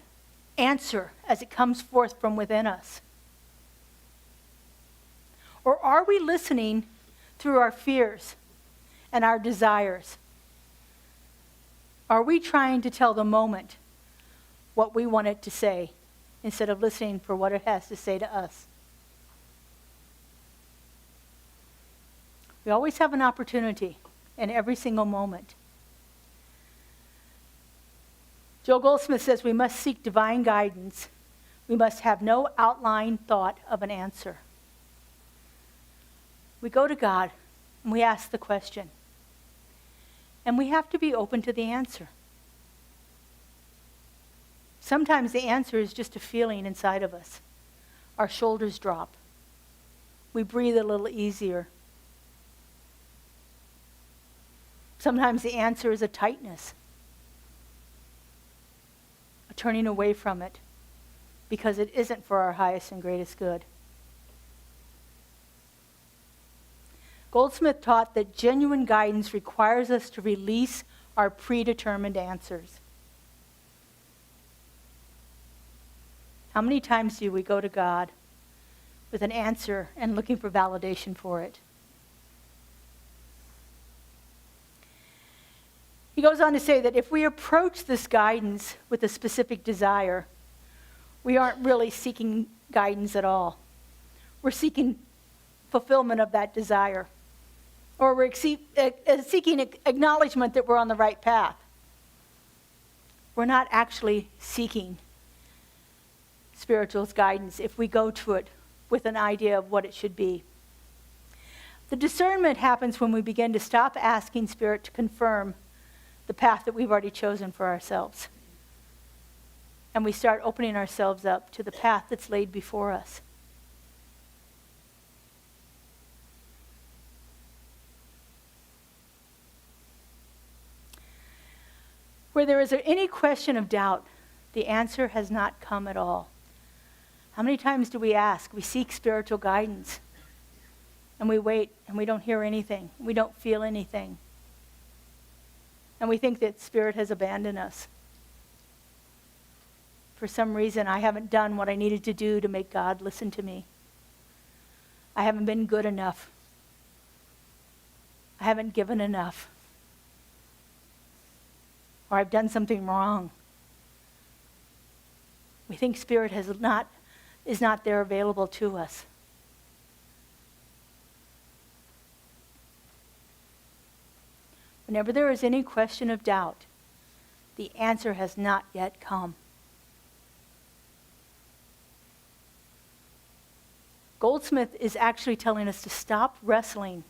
answer as it comes forth from within us? Or are we listening through our fears and our desires? Are we trying to tell the moment what we want it to say instead of listening for what it has to say to us? We always have an opportunity in every single moment. Joel Goldsmith says we must seek divine guidance. We must have no outline thought of an answer. We go to God and we ask the question. And we have to be open to the answer. Sometimes the answer is just a feeling inside of us. Our shoulders drop. We breathe a little easier. Sometimes the answer is a tightness. A turning away from it because it isn't for our highest and greatest good. Goldsmith taught that genuine guidance requires us to release our predetermined answers. How many times do we go to God with an answer and looking for validation for it? He goes on to say that if we approach this guidance with a specific desire, we aren't really seeking guidance at all. We're seeking fulfillment of that desire. Or we're seeking acknowledgement that we're on the right path. we're not actually seeking spiritual guidance if we go to it with an idea of what it should be. The discernment happens when we begin to stop asking Spirit to confirm the path that we've already chosen for ourselves. And we start opening ourselves up to the path that's laid before us. Where there is any question of doubt, the answer has not come at all. How many times do we ask? We seek spiritual guidance. And we wait, and we don't hear anything. We don't feel anything. And we think that Spirit has abandoned us. For some reason, I haven't done what I needed to do to make God listen to me. I haven't been good enough. I haven't given enough. Or I've done something wrong. We think Spirit is not there available to us. Whenever there is any question of doubt, the answer has not yet come. Goldsmith is actually telling us to stop wrestling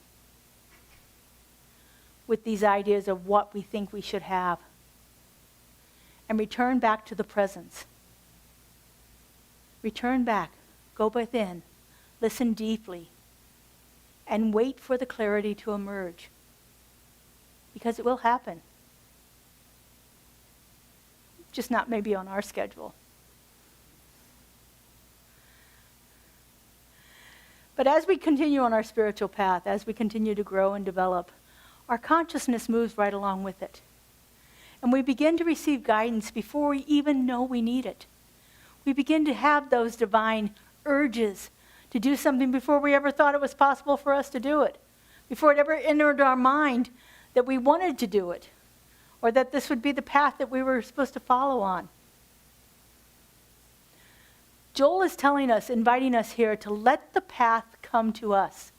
with these ideas of what we think we should have and return back to the presence. Return back, go within, listen deeply, and wait for the clarity to emerge. Because it will happen. Just not maybe on our schedule. But as we continue on our spiritual path, as we continue to grow and develop, our consciousness moves right along with it. And we begin to receive guidance before we even know we need it. We begin to have those divine urges to do something before we ever thought it was possible for us to do it. Before it ever entered our mind that we wanted to do it, or that this would be the path that we were supposed to follow on. Joel is telling us, inviting us here to let the path come to us.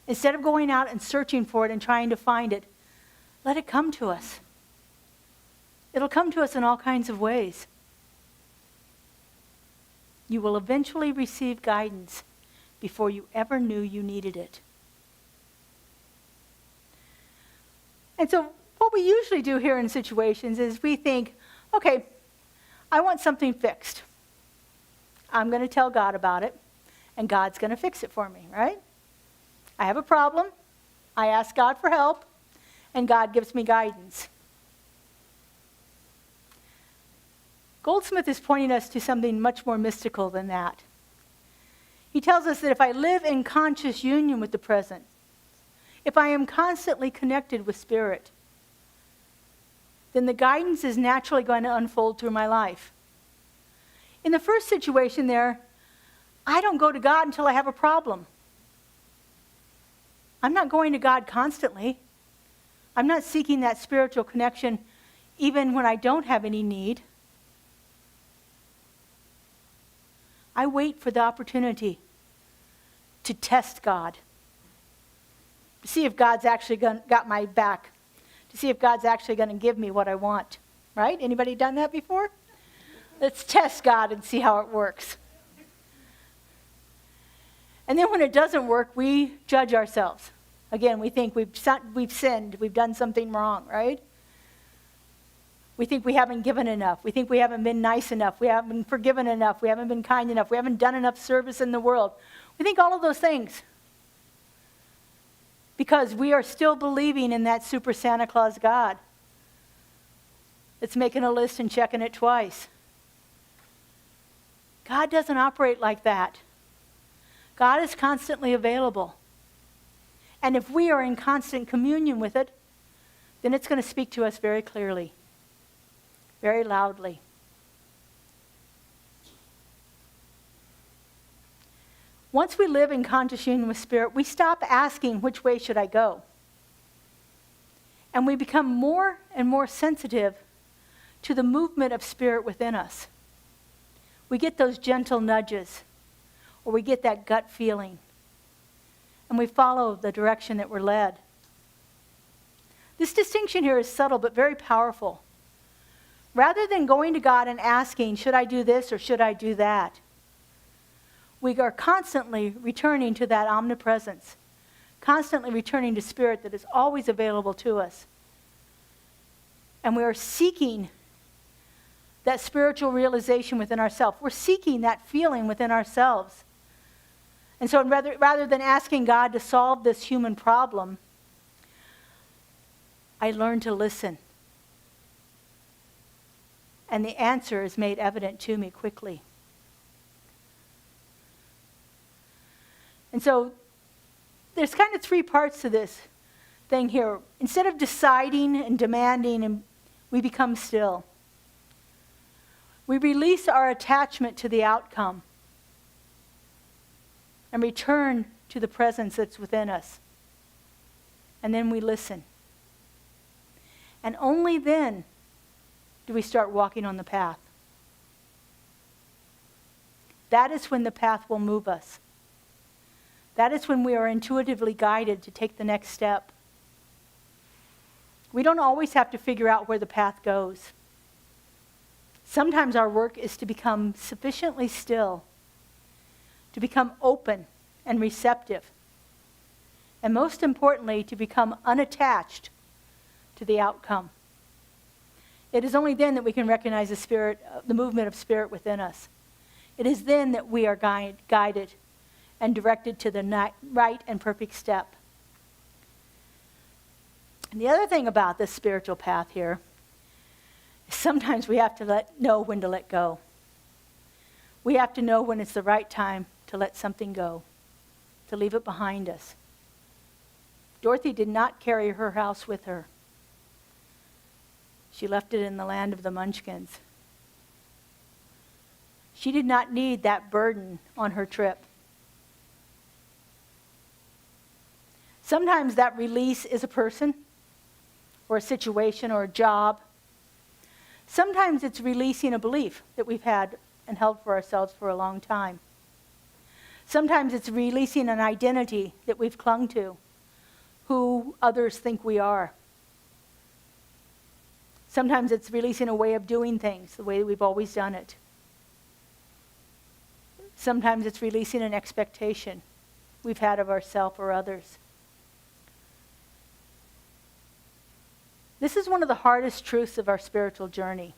Instead of going out and searching for it and trying to find it, let it come to us. It'll come to us in all kinds of ways. You will eventually receive guidance before you ever knew you needed it. And so what we usually do here in situations is we think, okay, I want something fixed. I'm going to tell God about it, and God's going to fix it for me, right? I have a problem. I ask God for help, and God gives me guidance. Goldsmith is pointing us to something much more mystical than that. He tells us that if I live in conscious union with the present, if I am constantly connected with Spirit, then the guidance is naturally going to unfold through my life. In the first situation there, I don't go to God until I have a problem. I'm not going to God constantly. I'm not seeking that spiritual connection even when I don't have any need. I wait for the opportunity to test God. To see if God's actually got my back. To see if God's actually going to give me what I want. Right? Anybody done that before? Let's test God and see how it works. And then when it doesn't work, we judge ourselves. Again, we think we've sinned. We've done something wrong, right? We think we haven't given enough. We think we haven't been nice enough. We haven't been forgiven enough. We haven't been kind enough. We haven't done enough service in the world. We think all of those things. Because we are still believing in that super Santa Claus God that's making a list and checking it twice. God doesn't operate like that. God is constantly available. And if we are in constant communion with it, then it's going to speak to us very clearly, very loudly. Once we live in conscious union with Spirit, we stop asking, which way should I go? And we become more and more sensitive to the movement of Spirit within us. We get those gentle nudges, or we get that gut feeling, and we follow the direction that we're led. This distinction here is subtle but very powerful. Rather than going to God and asking, should I do this or should I do that? We are constantly returning to that omnipresence, constantly returning to Spirit that is always available to us. And we are seeking that spiritual realization within ourselves. We're seeking that feeling within ourselves. And so rather than asking God to solve this human problem, I learned to listen. And the answer is made evident to me quickly. And so there's kind of three parts to this thing here. Instead of deciding and demanding, we become still. We release our attachment to the outcome and return to the presence that's within us. And then we listen. And only then do we start walking on the path. That is when the path will move us. That is when we are intuitively guided to take the next step. We don't always have to figure out where the path goes. Sometimes our work is to become sufficiently still, to become open and receptive, and most importantly, to become unattached to the outcome. It is only then that we can recognize the movement of Spirit within us. It is then that we are guided and directed to the right and perfect step. And the other thing about this spiritual path here is sometimes we have to know when to let go. We have to know when it's the right time to let something go, to leave it behind us. Dorothy did not carry her house with her. She left it in the land of the Munchkins. She did not need that burden on her trip. Sometimes that release is a person, or a situation, or a job. Sometimes it's releasing a belief that we've had and held for ourselves for a long time. Sometimes it's releasing an identity that we've clung to, who others think we are. Sometimes it's releasing a way of doing things, the way that we've always done it. Sometimes it's releasing an expectation we've had of ourselves or others. This is one of the hardest truths of our spiritual journey.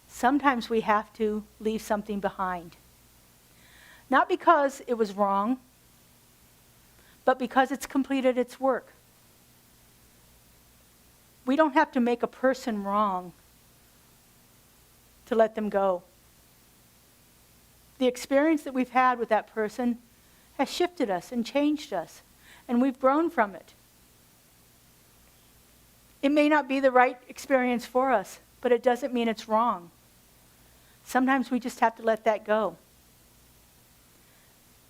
Sometimes we have to leave something behind. Not because it was wrong, but because it's completed its work. We don't have to make a person wrong to let them go. The experience that we've had with that person has shifted us and changed us, and we've grown from it. It may not be the right experience for us, but it doesn't mean it's wrong. Sometimes we just have to let that go.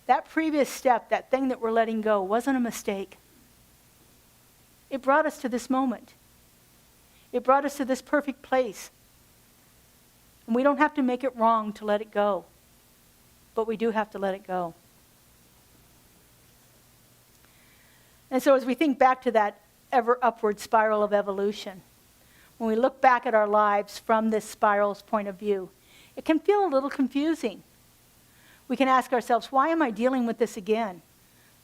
That previous step, that thing that we're letting go, wasn't a mistake. It brought us to this moment. It brought us to this perfect place. And we don't have to make it wrong to let it go. But we do have to let it go. And so as we think back to that ever upward spiral of evolution, when we look back at our lives from this spiral's point of view, it can feel a little confusing. We can ask ourselves, why am I dealing with this again?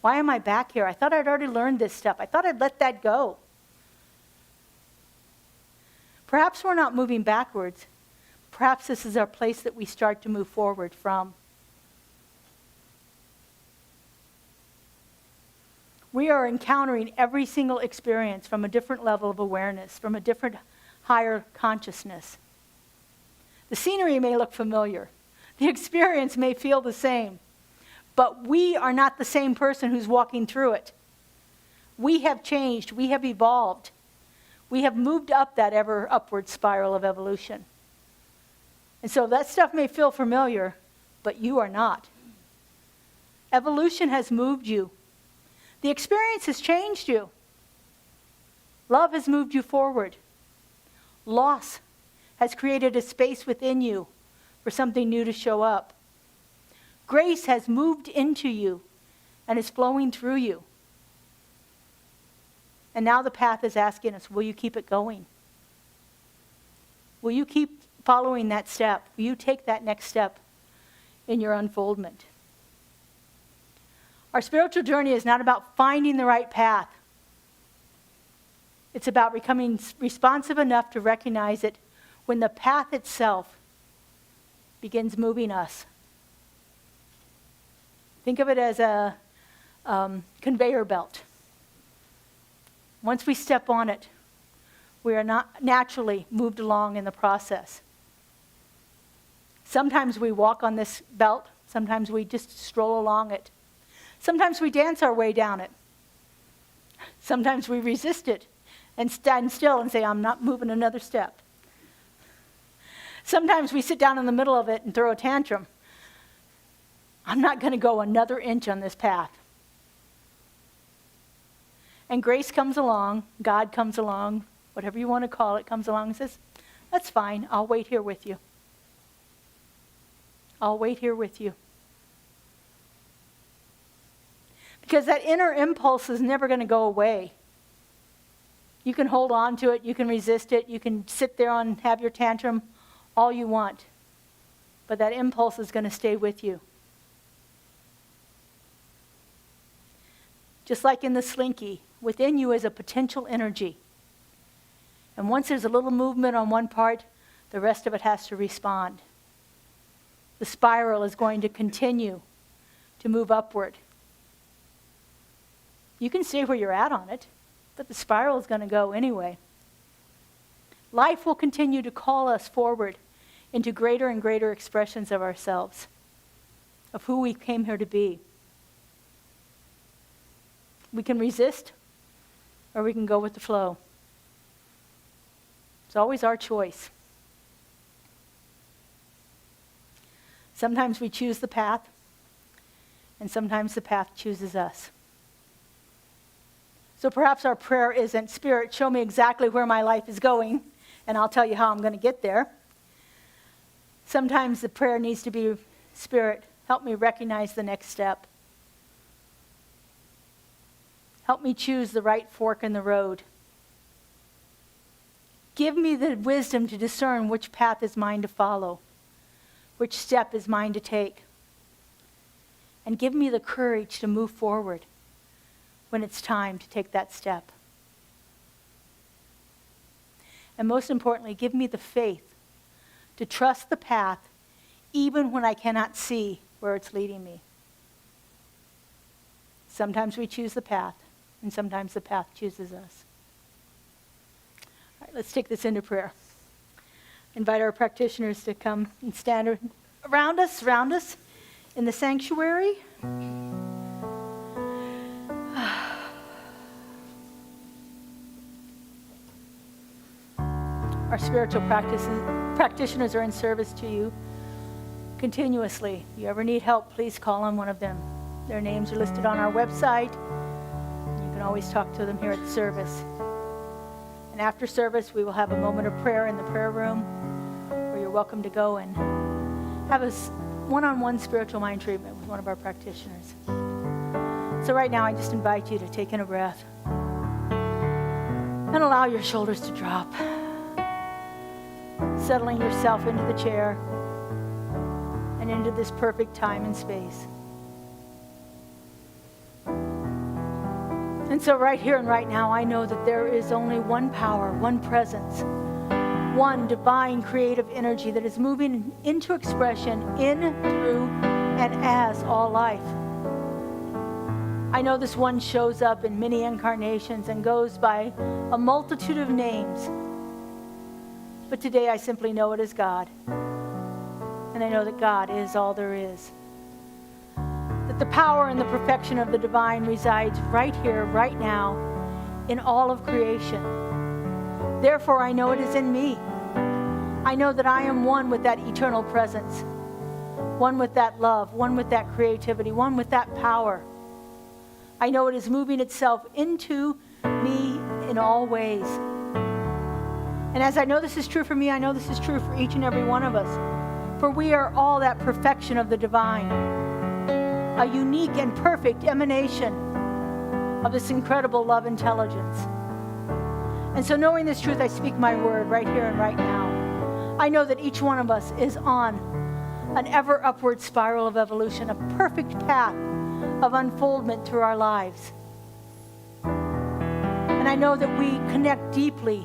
Why am I back here? I thought I'd already learned this stuff. I thought I'd let that go. Perhaps we're not moving backwards. Perhaps this is our place that we start to move forward from. We are encountering every single experience from a different level of awareness, from a different higher consciousness. The scenery may look familiar. The experience may feel the same. But we are not the same person who's walking through it. We have changed. We have evolved. We have moved up that ever upward spiral of evolution. And so that stuff may feel familiar, but you are not. Evolution has moved you. The experience has changed you. Love has moved you forward. Loss has created a space within you for something new to show up. Grace has moved into you and is flowing through you. And now the path is asking us, will you keep it going? Will you keep following that step? Will you take that next step in your unfoldment? Our spiritual journey is not about finding the right path. It's about becoming responsive enough to recognize it when the path itself begins moving us. Think of it as a conveyor belt. Once we step on it, we are not naturally moved along in the process. Sometimes we walk on this belt. Sometimes we just stroll along it. Sometimes we dance our way down it. Sometimes we resist it and stand still and say, I'm not moving another step. Sometimes we sit down in the middle of it and throw a tantrum. I'm not going to go another inch on this path. And grace comes along, God comes along, whatever you want to call it, comes along and says, that's fine, I'll wait here with you. I'll wait here with you. Because that inner impulse is never going to go away. You can hold on to it, you can resist it, you can sit there and have your tantrum all you want. But that impulse is going to stay with you. Just like in the slinky, within you is a potential energy. And once there's a little movement on one part, the rest of it has to respond. The spiral is going to continue to move upward. You can stay where you're at on it, but the spiral is going to go anyway. Life will continue to call us forward into greater and greater expressions of ourselves, of who we came here to be. We can resist, or we can go with the flow. It's always our choice. Sometimes we choose the path, and sometimes the path chooses us. So perhaps our prayer isn't, Spirit, show me exactly where my life is going, and I'll tell you how I'm going to get there. Sometimes the prayer needs to be, Spirit, help me recognize the next step. Help me choose the right fork in the road. Give me the wisdom to discern which path is mine to follow, which step is mine to take. And give me the courage to move forward when it's time to take that step. And most importantly, give me the faith to trust the path even when I cannot see where it's leading me. Sometimes we choose the path, and sometimes the path chooses us. All right, let's take this into prayer. Invite our practitioners to come and stand around us in the sanctuary. Our spiritual practitioners are in service to you continuously. If you ever need help, please call on one of them. Their names are listed on our website. You can always talk to them here at the service. And after service, we will have a moment of prayer in the prayer room where you're welcome to go and have a one-on-one spiritual mind treatment with one of our practitioners. So right now, I just invite you to take in a breath and allow your shoulders to drop. Settling yourself into the chair and into this perfect time and space. And so right here and right now, I know that there is only one power, one presence, one divine creative energy that is moving into expression in, through, and as all life. I know this one shows up in many incarnations and goes by a multitude of names. But today I simply know it as God. And I know that God is all there is. That the power and the perfection of the divine resides right here, right now, in all of creation. Therefore, I know it is in me. I know that I am one with that eternal presence, one with that love, one with that creativity, one with that power. I know it is moving itself into me in all ways. And as I know this is true for me, I know this is true for each and every one of us. For we are all that perfection of the divine, a unique and perfect emanation of this incredible love intelligence. And so knowing this truth, I speak my word right here and right now. I know that each one of us is on an ever upward spiral of evolution, a perfect path of unfoldment through our lives. And I know that we connect deeply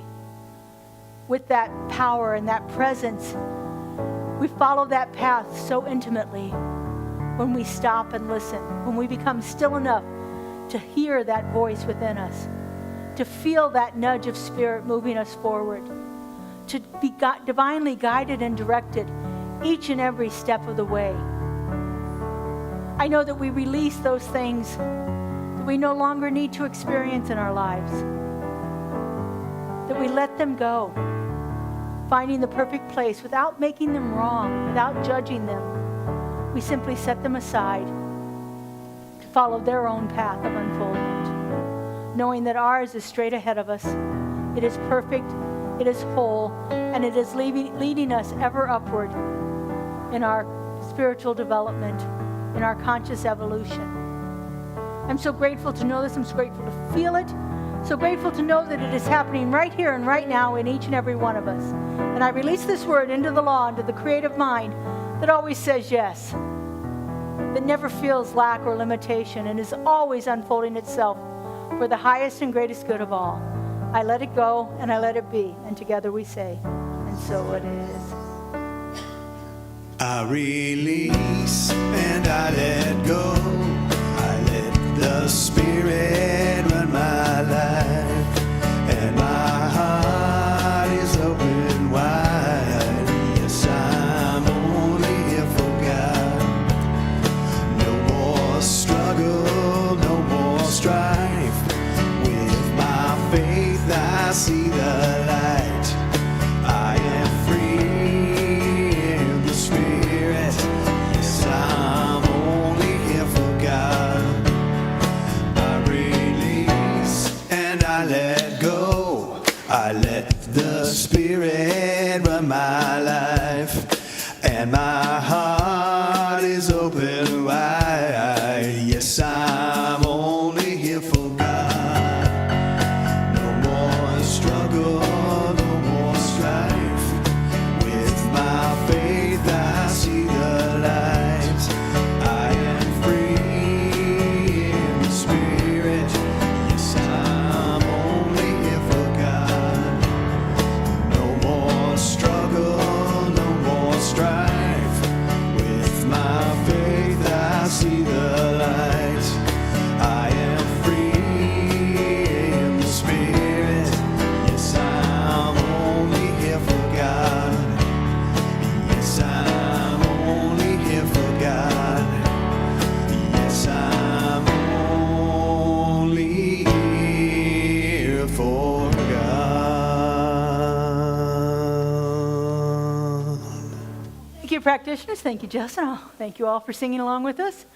with that power and that presence. We follow that path so intimately when we stop and listen, when we become still enough to hear that voice within us, to feel that nudge of spirit moving us forward, to be divinely guided and directed each and every step of the way. I know that we release those things that we no longer need to experience in our lives, that we let them go, finding the perfect place without making them wrong, without judging them. We simply set them aside to follow their own path of unfoldment, knowing that ours is straight ahead of us. It is perfect, it is whole, and it is leading us ever upward in our spiritual development, in our conscious evolution. I'm so grateful to know this. I'm so grateful to feel it. So grateful to know that it is happening right here and right now in each and every one of us. And I release this word into the law, into the creative mind that always says yes, that never feels lack or limitation and is always unfolding itself for the highest and greatest good of all. I let it go and I let it be. And together we say, and so it is. I release and I let go. I let the Spirit run my life, and my heart is open wide. Yes, I'm only here for God. No more struggle, no more strife. With my faith I see the light. I am free in the Spirit. Yes, I'm only here for God. I release and I let go. I let the Spirit run my life, and my heart is open wide. Yes, I'm only here for God. No more struggle, no more strife. With my faith I see the light. I am free in the Spirit. Yes, I'm only here for God. No more struggle, no more strife. With my faith I see the light. I am free in the Spirit. Yes, I'm only here for God. Yes, I'm only here for God. Yes, I'm only here for God. Thank you, practitioners. Thank you, Justin. Oh, thank you all for singing along with us.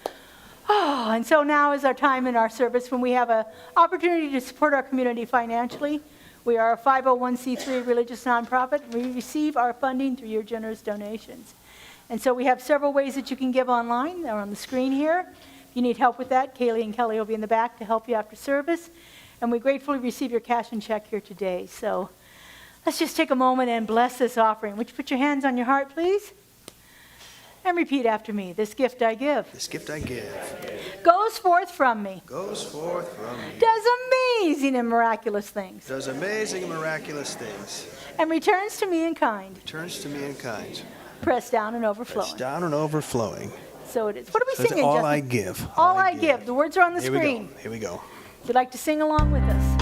Oh, and so now is our time in our service when we have an opportunity to support our community financially. We are a 501c3 religious nonprofit. We receive our funding through your generous donations. And so we have several ways that you can give online. They're on the screen here. If you need help with that, Kaylee and Kelly will be in the back to help you after service. And we gratefully receive your cash and check here today. So let's just take a moment and bless this offering. Would you put your hands on your heart, please? And repeat after me. This gift I give This gift I give goes forth from me, goes forth from me, does amazing and miraculous things, does amazing and miraculous things, and returns to me in kind, turns to me in kind, pressed down and overflowing. pressed down and overflowing. So it is. What are we So it's singing, all Justin? I give. All I give. The words are on the Here screen. we go. Here we go. If you'd like to sing along with us.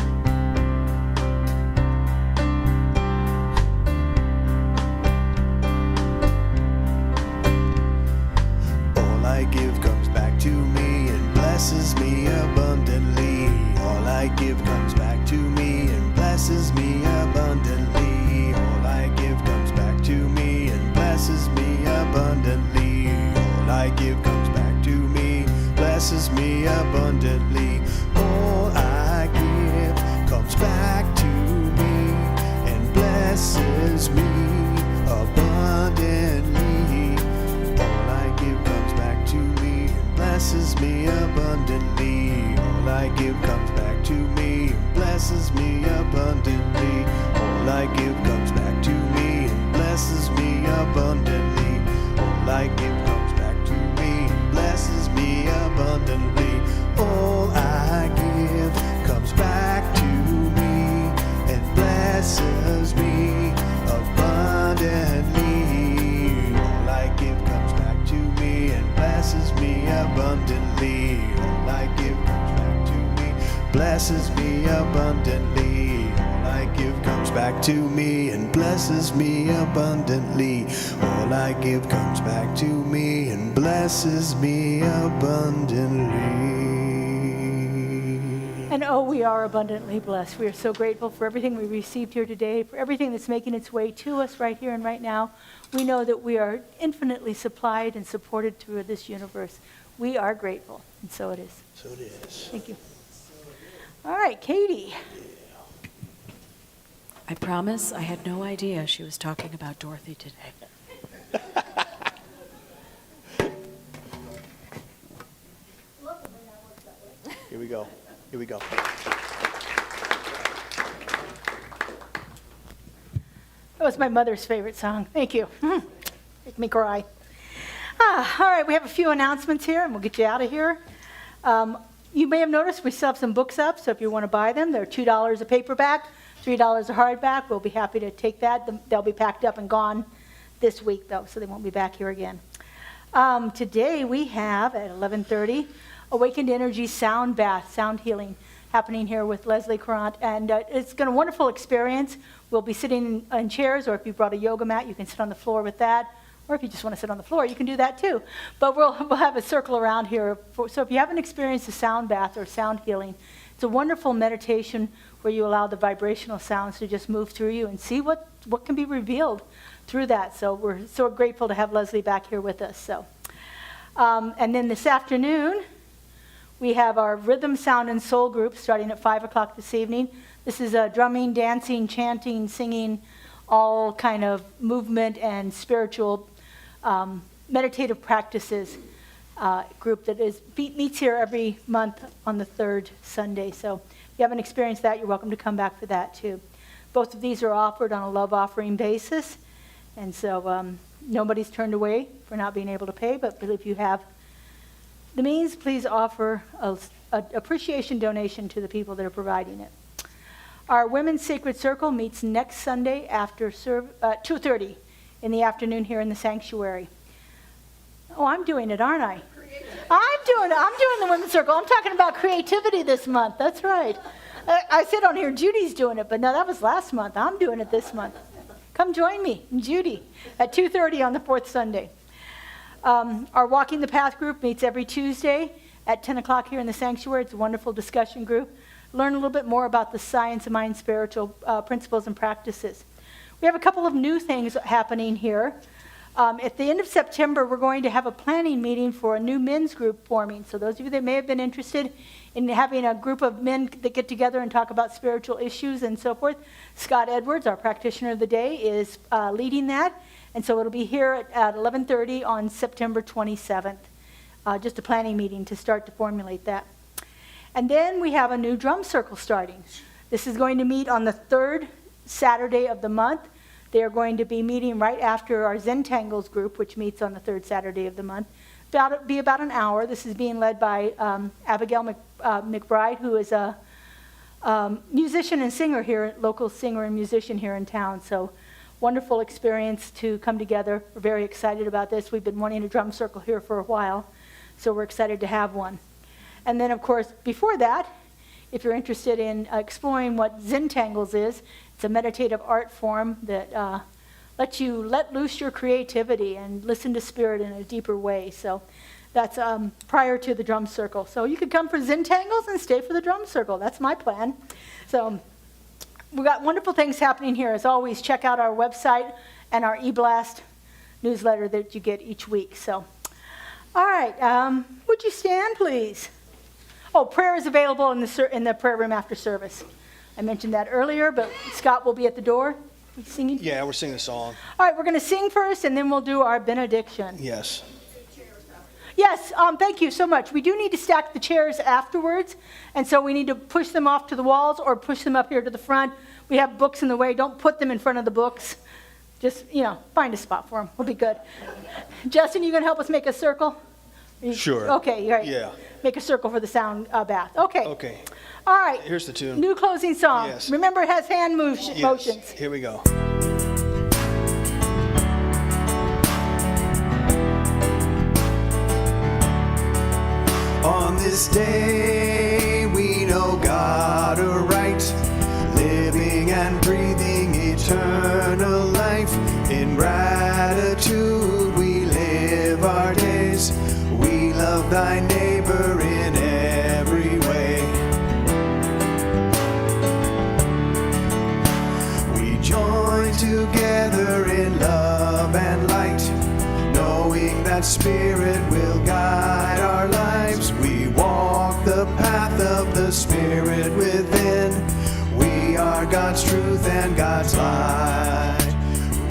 All I give comes back to me and blesses me abundantly. All I give comes back to me and blesses me abundantly. All I give comes back to me and blesses me abundantly. All I give comes back to me, blesses me abundantly. All I give comes back to me and blesses me abundantly. All I give comes back to me and blesses me abundantly. All I give comes back to me and blesses me abundantly. All I give comes back to me and blesses blesses me abundantly. All I give comes back to me and blesses me abundantly. All I give comes back to me and blesses me abundantly. And oh, we are abundantly blessed. We are so grateful for everything we received here today, for everything that's making its way to us right here and right now. We know that we are infinitely supplied and supported through this universe. We are grateful, and so it is. So it is. Thank you. All right, Katie. I promise I had no idea she was talking about Dorothy today. Here we go. Here we go. That was my mother's favorite song. Thank you. Make me cry. All right, we have a few announcements here, and we'll get you out of here. You may have noticed we still have some books up, so if you want to buy them, they're $2 a paperback, $3 a hardback. We'll be happy to take that. They'll be packed up and gone this week, though, so they won't be back here again. Today we have, at 11:30, Awakened Energy Sound Bath, Sound Healing, happening here with Leslie Courant. And it's been a wonderful experience. We'll be sitting in chairs, or if you brought a yoga mat, you can sit on the floor with that. Or if you just want to sit on the floor, you can do that too. But we'll have a circle around here. So if you haven't experienced a sound bath or sound healing, it's a wonderful meditation where you allow the vibrational sounds to just move through you and see what can be revealed through that. So we're so grateful to have Leslie back here with us. So, and then this afternoon, we have our Rhythm, Sound, and Soul group starting at 5 o'clock this evening. This is a drumming, dancing, chanting, singing, all kind of movement and spiritual meditative practices group that meets here every month on the third Sunday. So if you haven't experienced that, you're welcome to come back for that too. Both of these are offered on a love offering basis. And so nobody's turned away for not being able to pay, but if you have the means, please offer an appreciation donation to the people that are providing it. Our Women's Sacred Circle meets next Sunday after 2:30 in the afternoon here in the sanctuary. Oh, I'm doing it, aren't I? I'm doing the Women's Circle. I'm talking about creativity this month. That's right. I said on here, Judy's doing it, but no, that was last month. I'm doing it this month. Come join me and Judy at 2:30 on the fourth Sunday. Our Walking the Path group meets every Tuesday at 10 o'clock here in the sanctuary. It's a wonderful discussion group. Learn a little bit more about the science of mind, spiritual principles and practices. We have a couple of new things happening here. At the end of September, we're going to have a planning meeting for a new men's group forming. So those of you that may have been interested in having a group of men that get together and talk about spiritual issues and so forth, Scott Edwards, our practitioner of the day, is leading that. And so it'll be here at 11:30 on September 27th, just a planning meeting to start to formulate that. And then we have a new drum circle starting. This is going to meet on the third Saturday of the month. They are going to be meeting right after our Zen Tangles group, which meets on the third Saturday of the month. Be about an hour. This is being led by Abigail McBride, who is a musician and singer here, local singer and musician here in town. So wonderful experience to come together. We're very excited about this. We've been wanting a drum circle here for a while, so we're excited to have one. And then, of course, before that, if you're interested in exploring what Zen Tangles is, it's a meditative art form that lets you let loose your creativity and listen to spirit in a deeper way. So that's prior to the drum circle. So you could come for Zen Tangles and stay for the drum circle. That's my plan. So we've got wonderful things happening here. As always, check out our website and our e-blast newsletter that you get each week. So, all right, would you stand, please? Oh, prayer is available in the prayer room after service. I mentioned that earlier, but Scott will be at the door. You singing? Yeah, we're singing a song. All right, we're going to sing first, and then we'll do our benediction. Yes. Yes, thank you so much. We do need to stack the chairs afterwards, and so we need to push them off to the walls or push them up here to the front. We have books in the way. Don't put them in front of the books. Just, find a spot for them. We'll be good. Justin, you going to help us make a circle? Sure. Okay, all right. Yeah. Make a circle for the sound bath. Okay. Okay. All right. Here's the tune. New closing song. Yes. Remember, it has hand motions. Yes. Here we go. On this day, we know God eternal life. In gratitude we live our days. We love thy neighbor in every way. We join together in love and light, knowing that Spirit will guide our lives. We walk the path of the Spirit within. We are God's truth and God's light.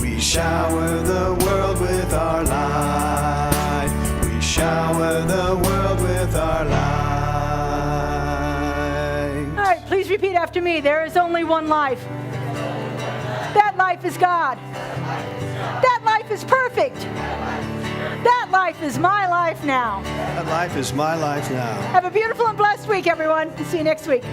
We shower the world with our light. We shower the world with our light. All right, please repeat after me. There is only one life. That life is God. That life is perfect. That life is my life now. That life is my life now. Have a beautiful and blessed week, everyone. See you next week.